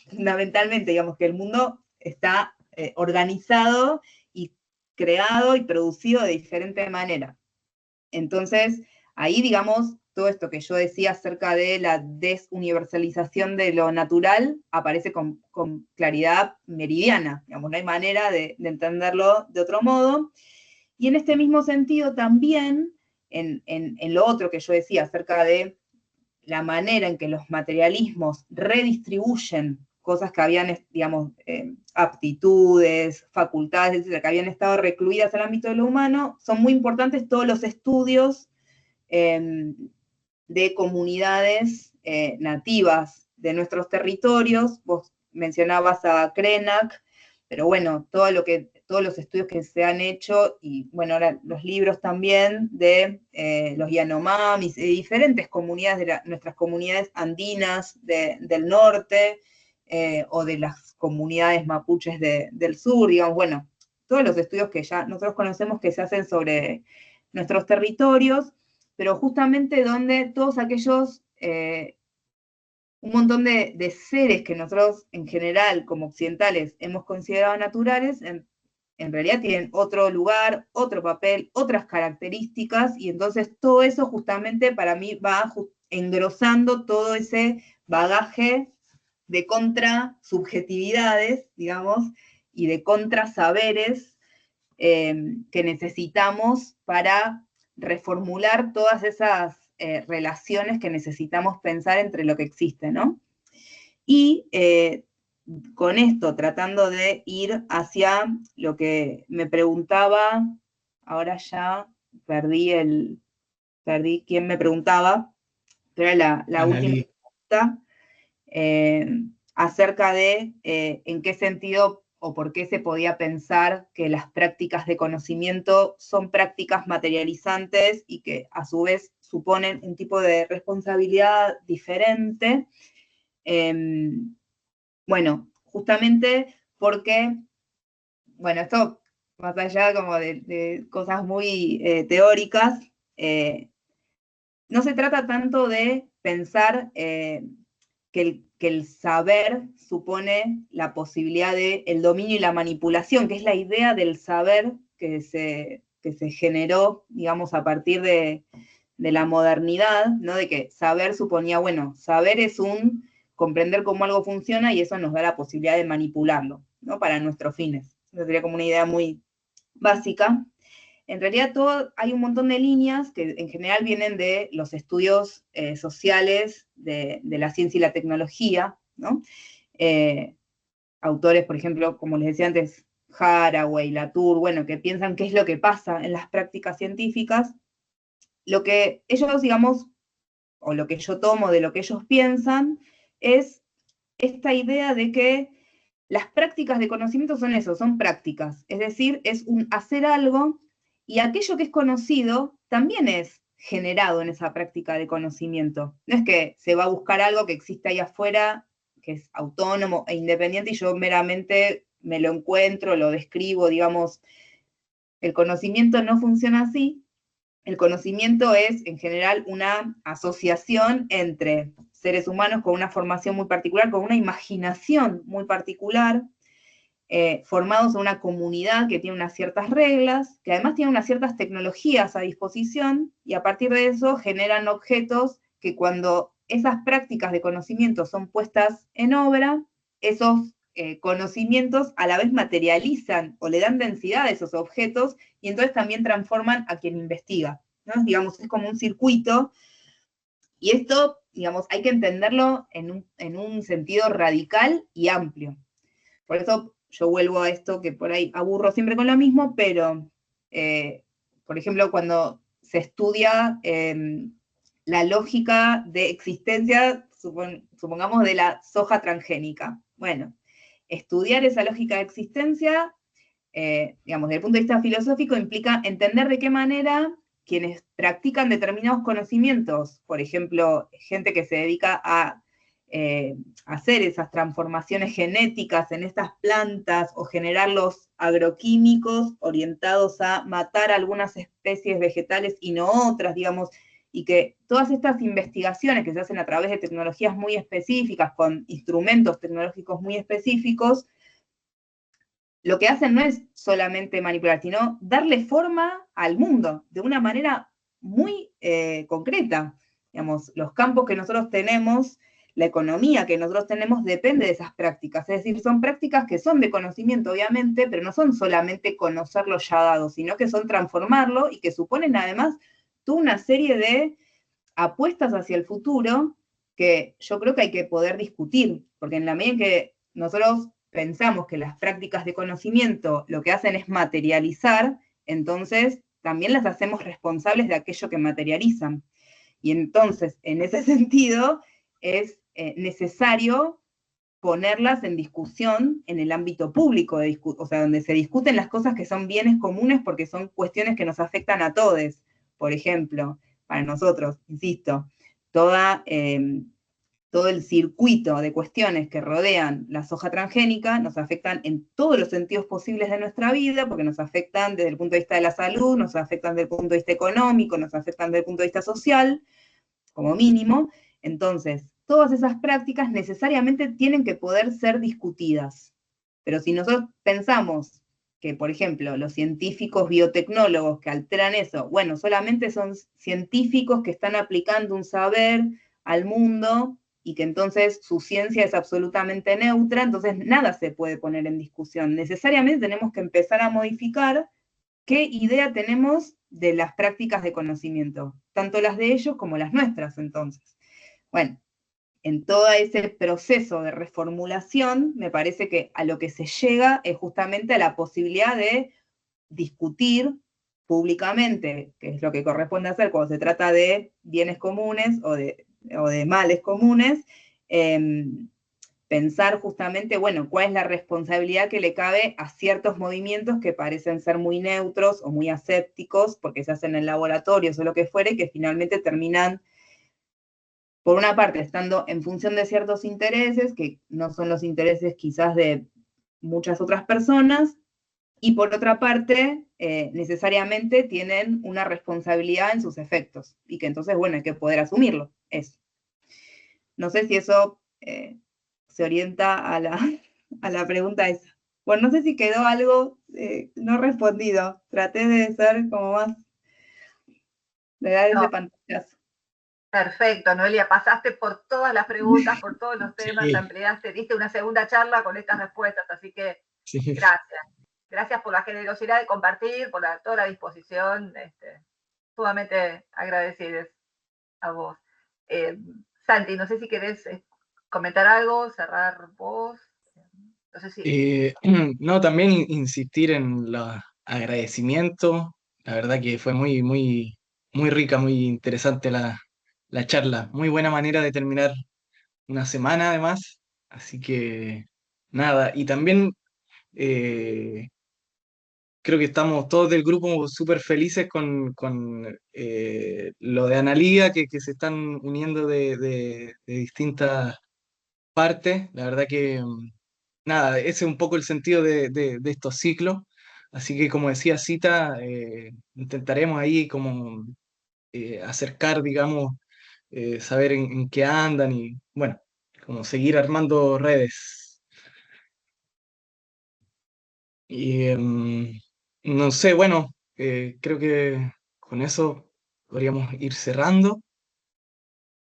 D: Fundamentalmente, digamos que el mundo está organizado y creado y producido de diferente manera. Entonces, ahí, digamos, todo esto que yo decía acerca de la desuniversalización de lo natural aparece con claridad meridiana, digamos, no hay manera de entenderlo de otro modo. Y en este mismo sentido también, en lo otro que yo decía acerca de la manera en que los materialismos redistribuyen cosas que habían, digamos, aptitudes, facultades, etcétera, que habían estado recluidas al ámbito de lo humano, son muy importantes todos los estudios de comunidades nativas de nuestros territorios. Vos mencionabas a Krenak, pero bueno, todos los estudios que se han hecho, y bueno, ahora los libros también de los Yanomamis, de diferentes comunidades, de nuestras comunidades andinas del norte, o de las comunidades mapuches del sur, digamos, bueno, todos los estudios que ya nosotros conocemos que se hacen sobre nuestros territorios, pero justamente donde todos aquellos un montón de seres que nosotros en general como occidentales hemos considerado naturales, en realidad tienen otro lugar, otro papel, otras características, y entonces todo eso justamente para mí va engrosando todo ese bagaje de contrasubjetividades, digamos, y de contrasaberes que necesitamos para reformular todas esas relaciones que necesitamos pensar entre lo que existe, ¿no? Y con esto, tratando de ir hacia lo que me preguntaba, ahora ya perdí quién me preguntaba, pero era la última pregunta, acerca de en qué sentido o por qué se podía pensar que las prácticas de conocimiento son prácticas materializantes y que a su vez suponen un tipo de responsabilidad diferente. Bueno, justamente porque, bueno, esto más allá como de cosas muy teóricas, no se trata tanto de pensar que el saber supone la posibilidad del dominio y la manipulación, que es la idea del saber que se generó, digamos, a partir de la modernidad, ¿no? De que saber suponía, bueno, saber es comprender cómo algo funciona y eso nos da la posibilidad de manipularlo, ¿no? Para nuestros fines. Eso sería como una idea muy básica. En realidad hay un montón de líneas que en general vienen de los estudios sociales de la ciencia y la tecnología, ¿no? Autores, por ejemplo, como les decía antes, Haraway, Latour, bueno, que piensan qué es lo que pasa en las prácticas científicas. Lo que ellos, digamos, o lo que yo tomo de lo que ellos piensan, es esta idea de que las prácticas de conocimiento son eso, son prácticas, es decir, es un hacer algo y aquello que es conocido también es generado en esa práctica de conocimiento. No es que se va a buscar algo que existe ahí afuera, que es autónomo e independiente y yo meramente me lo encuentro, lo describo, digamos, el conocimiento no funciona así. El conocimiento es, en general, una asociación entre seres humanos con una formación muy particular, con una imaginación muy particular, formados en una comunidad que tiene unas ciertas reglas, que además tiene unas ciertas tecnologías a disposición, y a partir de eso generan objetos que cuando esas prácticas de conocimiento son puestas en obra, esos conocimientos a la vez materializan o le dan densidad a esos objetos y entonces también transforman a quien investiga, ¿no? Digamos, es como un circuito y esto, digamos, hay que entenderlo en un sentido radical y amplio. Por eso yo vuelvo a esto que por ahí aburro siempre con lo mismo, pero, por ejemplo, cuando se estudia la lógica de existencia, supongamos, de la soja transgénica. Bueno, estudiar esa lógica de existencia, digamos, desde el punto de vista filosófico, implica entender de qué manera quienes practican determinados conocimientos, por ejemplo, gente que se dedica a hacer esas transformaciones genéticas en estas plantas o generar los agroquímicos orientados a matar algunas especies vegetales y no otras, digamos, y que todas estas investigaciones que se hacen a través de tecnologías muy específicas, con instrumentos tecnológicos muy específicos, lo que hacen no es solamente manipular, sino darle forma al mundo de una manera muy concreta. Digamos, los campos que nosotros tenemos, la economía que nosotros tenemos depende de esas prácticas. Es decir, son prácticas que son de conocimiento, obviamente, pero no son solamente conocerlo ya dado, sino que son transformarlo y que suponen además toda una serie de apuestas hacia el futuro que yo creo que hay que poder discutir, porque en la medida en que nosotros pensamos que las prácticas de conocimiento lo que hacen es materializar, entonces también las hacemos responsables de aquello que materializan. Y entonces, en ese sentido, es necesario ponerlas en discusión en el ámbito público, o sea, donde se discuten las cosas que son bienes comunes porque son cuestiones que nos afectan a todos. Por ejemplo, para nosotros, insisto, todo el circuito de cuestiones que rodean la soja transgénica nos afectan en todos los sentidos posibles de nuestra vida, porque nos afectan desde el punto de vista de la salud, nos afectan desde el punto de vista económico, nos afectan desde el punto de vista social, como mínimo. Entonces, todas esas prácticas necesariamente tienen que poder ser discutidas. Pero si nosotros pensamos que, por ejemplo, los científicos biotecnólogos que alteran eso, bueno, solamente son científicos que están aplicando un saber al mundo y que entonces su ciencia es absolutamente neutra, entonces nada se puede poner en discusión. Necesariamente tenemos que empezar a modificar qué idea tenemos de las prácticas de conocimiento, tanto las de ellos como las nuestras, entonces. Bueno, en todo ese proceso de reformulación, me parece que a lo que se llega es justamente a la posibilidad de discutir públicamente, que es lo que corresponde hacer cuando se trata de bienes comunes o de males comunes, pensar justamente, bueno, cuál es la responsabilidad que le cabe a ciertos movimientos que parecen ser muy neutros o muy asépticos, porque se hacen en laboratorios o lo que fuere, que finalmente terminan, por una parte, estando en función de ciertos intereses, que no son los intereses quizás de muchas otras personas, y por otra parte, necesariamente tienen una responsabilidad en sus efectos, y que entonces, bueno, hay que poder asumirlo. Eso. No sé si eso se orienta a la pregunta esa. Bueno, no sé si quedó algo no respondido. Traté de ser como más, de dar ese pantallazo.
B: Perfecto, Noelia, pasaste por todas las preguntas, por todos los temas,
A: Sí.
B: ampliaste, diste una segunda charla con estas respuestas, así que
A: Sí.
B: gracias. Gracias por la generosidad de compartir, por toda la disposición, sumamente agradecidos a vos. Santi, no sé si querés comentar algo, cerrar vos. No sé si...
A: No, también insistir en los agradecimientos. La verdad que fue muy, muy, muy rica, muy interesante la charla. Muy buena manera de terminar una semana además. Así que nada, y también eh, creo que estamos todos del grupo súper felices con lo de Analía, que se están uniendo de distintas partes. La verdad que nada, ese es un poco el sentido de estos ciclos. Así que como decía Cita, intentaremos ahí como acercar, digamos, saber en qué andan y bueno, como seguir armando redes. Y no sé, bueno, creo que con eso podríamos ir cerrando.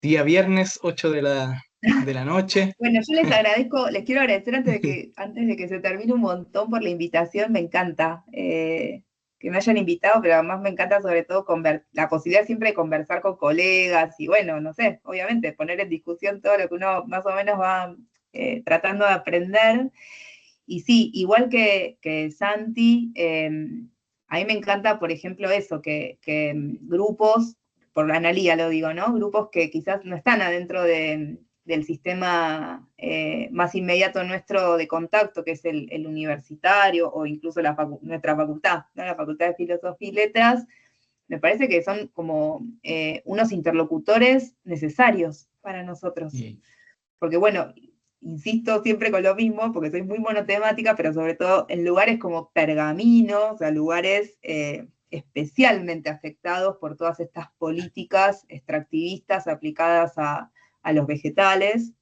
A: Día viernes, 8 de la noche.
D: Bueno, yo les agradezco, les quiero agradecer antes de que se termine un montón por la invitación, me encanta que me hayan invitado, pero además me encanta sobre todo la posibilidad siempre de conversar con colegas y bueno, no sé, obviamente poner en discusión todo lo que uno más o menos va tratando de aprender. Y sí, igual que Santi, a mí me encanta, por ejemplo, eso, que grupos, por la analía lo digo, ¿no? Grupos que quizás no están adentro del sistema más inmediato nuestro de contacto, que es el universitario o incluso nuestra facultad, ¿no? La Facultad de Filosofía y Letras, me parece que son como unos interlocutores necesarios para nosotros.
A: Sí.
D: Porque bueno, insisto siempre con lo mismo, porque soy muy monotemática, pero sobre todo en lugares como Pergamino, o sea, lugares especialmente afectados por todas estas políticas extractivistas aplicadas a los vegetales,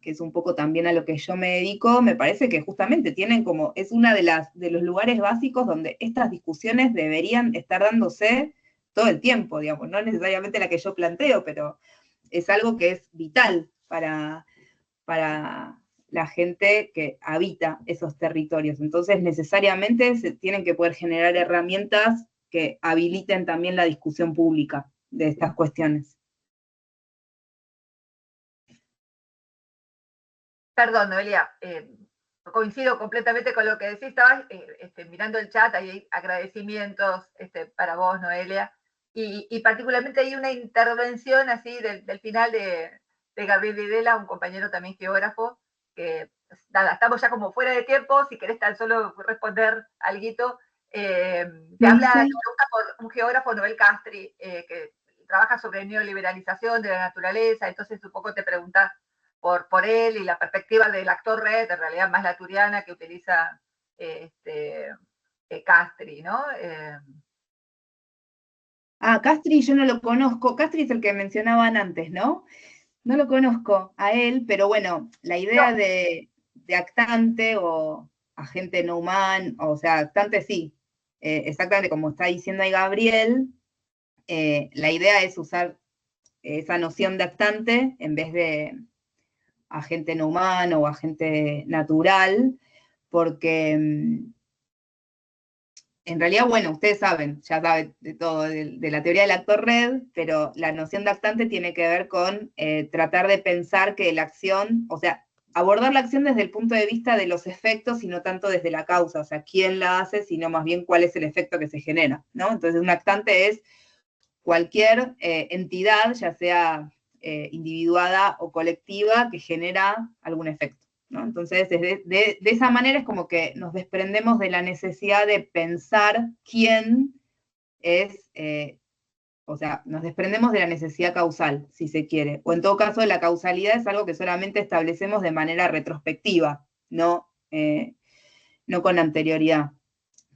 D: que es un poco también a lo que yo me dedico, me parece que justamente tienen como, es una de los lugares básicos donde estas discusiones deberían estar dándose todo el tiempo, digamos, no necesariamente la que yo planteo, pero es algo que es vital para la gente que habita esos territorios. Entonces, necesariamente se tienen que poder generar herramientas que habiliten también la discusión pública de estas cuestiones.
B: Perdón, Noelia, coincido completamente con lo que decís. Estabas mirando el chat, hay agradecimientos para vos, Noelia, y particularmente hay una intervención así del final de Gabriel Videla, un compañero también geógrafo, que nada, estamos ya como fuera de tiempo, si querés tan solo responder algo. Te habla por un geógrafo, Noel Castri, que trabaja sobre neoliberalización de la naturaleza, entonces un poco te preguntas por él y la perspectiva del actor red, en realidad más la turiana que utiliza Castri, ¿no?
D: Castri yo no lo conozco. Castri es el que mencionaban antes, ¿no? No lo conozco a él, pero bueno, la idea de actante o agente no humano, o sea, actante sí, exactamente como está diciendo ahí Gabriel, la idea es usar esa noción de actante en vez de agente no humano o agente natural, porque en realidad, bueno, ustedes saben, ya saben de todo, de la teoría del actor red, pero la noción de actante tiene que ver con tratar de pensar que la acción, o sea, abordar la acción desde el punto de vista de los efectos y no tanto desde la causa, o sea, quién la hace, sino más bien cuál es el efecto que se genera, ¿no? Entonces, un actante es cualquier entidad, ya sea individuada o colectiva, que genera algún efecto. ¿no? Entonces, de esa manera es como que nos desprendemos de la necesidad de pensar quién es, o sea, nos desprendemos de la necesidad causal, si se quiere. O en todo caso, la causalidad es algo que solamente establecemos de manera retrospectiva, no, no con anterioridad.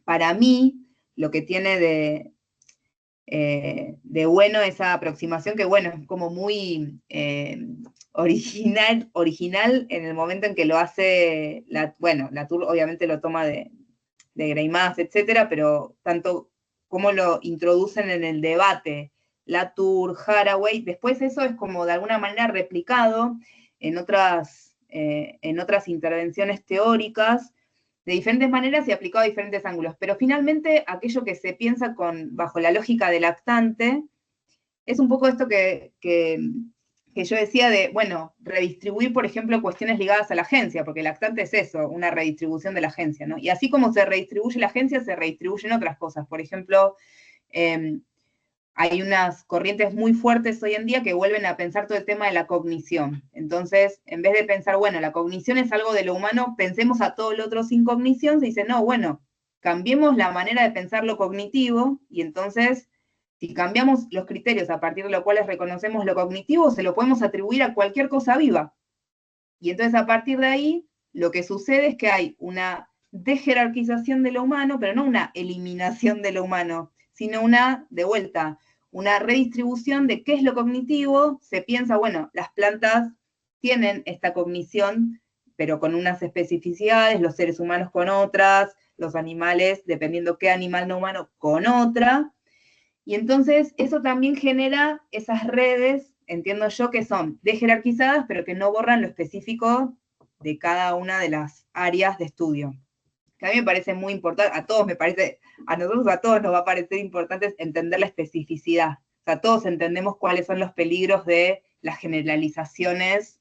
D: Para mí, lo que tiene de bueno esa aproximación, que bueno, es como muy original en el momento en que lo hace, bueno, Latour obviamente lo toma de Greimas, etcétera, pero tanto como lo introducen en el debate Latour, Haraway, después eso es como de alguna manera replicado en otras intervenciones teóricas, de diferentes maneras y aplicado a diferentes ángulos. Pero finalmente, aquello que se piensa bajo la lógica del actante, es un poco esto que yo decía de, bueno, redistribuir, por ejemplo, cuestiones ligadas a la agencia, porque el actante es eso, una redistribución de la agencia, ¿no? Y así como se redistribuye la agencia, se redistribuyen otras cosas. Por ejemplo, hay unas corrientes muy fuertes hoy en día que vuelven a pensar todo el tema de la cognición. Entonces, en vez de pensar, bueno, la cognición es algo de lo humano, pensemos a todo lo otro sin cognición, se dice, no, bueno, cambiemos la manera de pensar lo cognitivo, y entonces, si cambiamos los criterios a partir de los cuales reconocemos lo cognitivo, se lo podemos atribuir a cualquier cosa viva. Y entonces, a partir de ahí, lo que sucede es que hay una desjerarquización de lo humano, pero no una eliminación de lo humano, sino de vuelta, una redistribución de qué es lo cognitivo. Se piensa, bueno, las plantas tienen esta cognición, pero con unas especificidades, los seres humanos con otras, los animales, dependiendo qué animal no humano, con otra. Y entonces eso también genera esas redes, entiendo yo, que son desjerarquizadas, pero que no borran lo específico de cada una de las áreas de estudio. Que a mí me parece muy importante, a nosotros a todos nos va a parecer importante entender la especificidad. O sea, todos entendemos cuáles son los peligros de las generalizaciones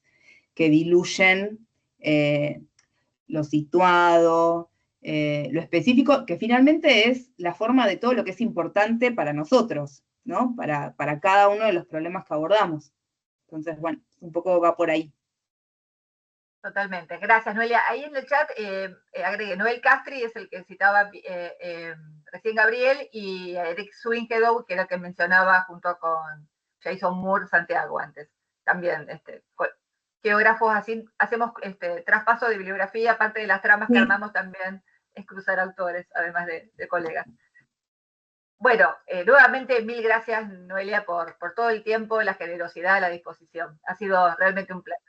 D: que diluyen lo situado, lo específico, que finalmente es la forma de todo lo que es importante para nosotros, ¿no? Para cada uno de los problemas que abordamos. Entonces, bueno, un poco va por ahí.
B: Totalmente. Gracias, Noelia. Ahí en el chat agregué, Noel Castri es el que citaba recién Gabriel, y Eric Swinkedow, que era el que mencionaba junto con Jason Moore Santiago antes. También, geógrafos, así hacemos traspaso de bibliografía, aparte de las tramas que armamos también es cruzar autores, además de colegas. Bueno, nuevamente mil gracias, Noelia, por todo el tiempo, la generosidad, la disposición. Ha sido realmente un placer.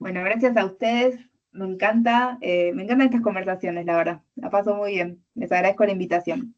D: Bueno, gracias a ustedes. Me encantan estas conversaciones, la verdad. La paso muy bien. Les agradezco la invitación.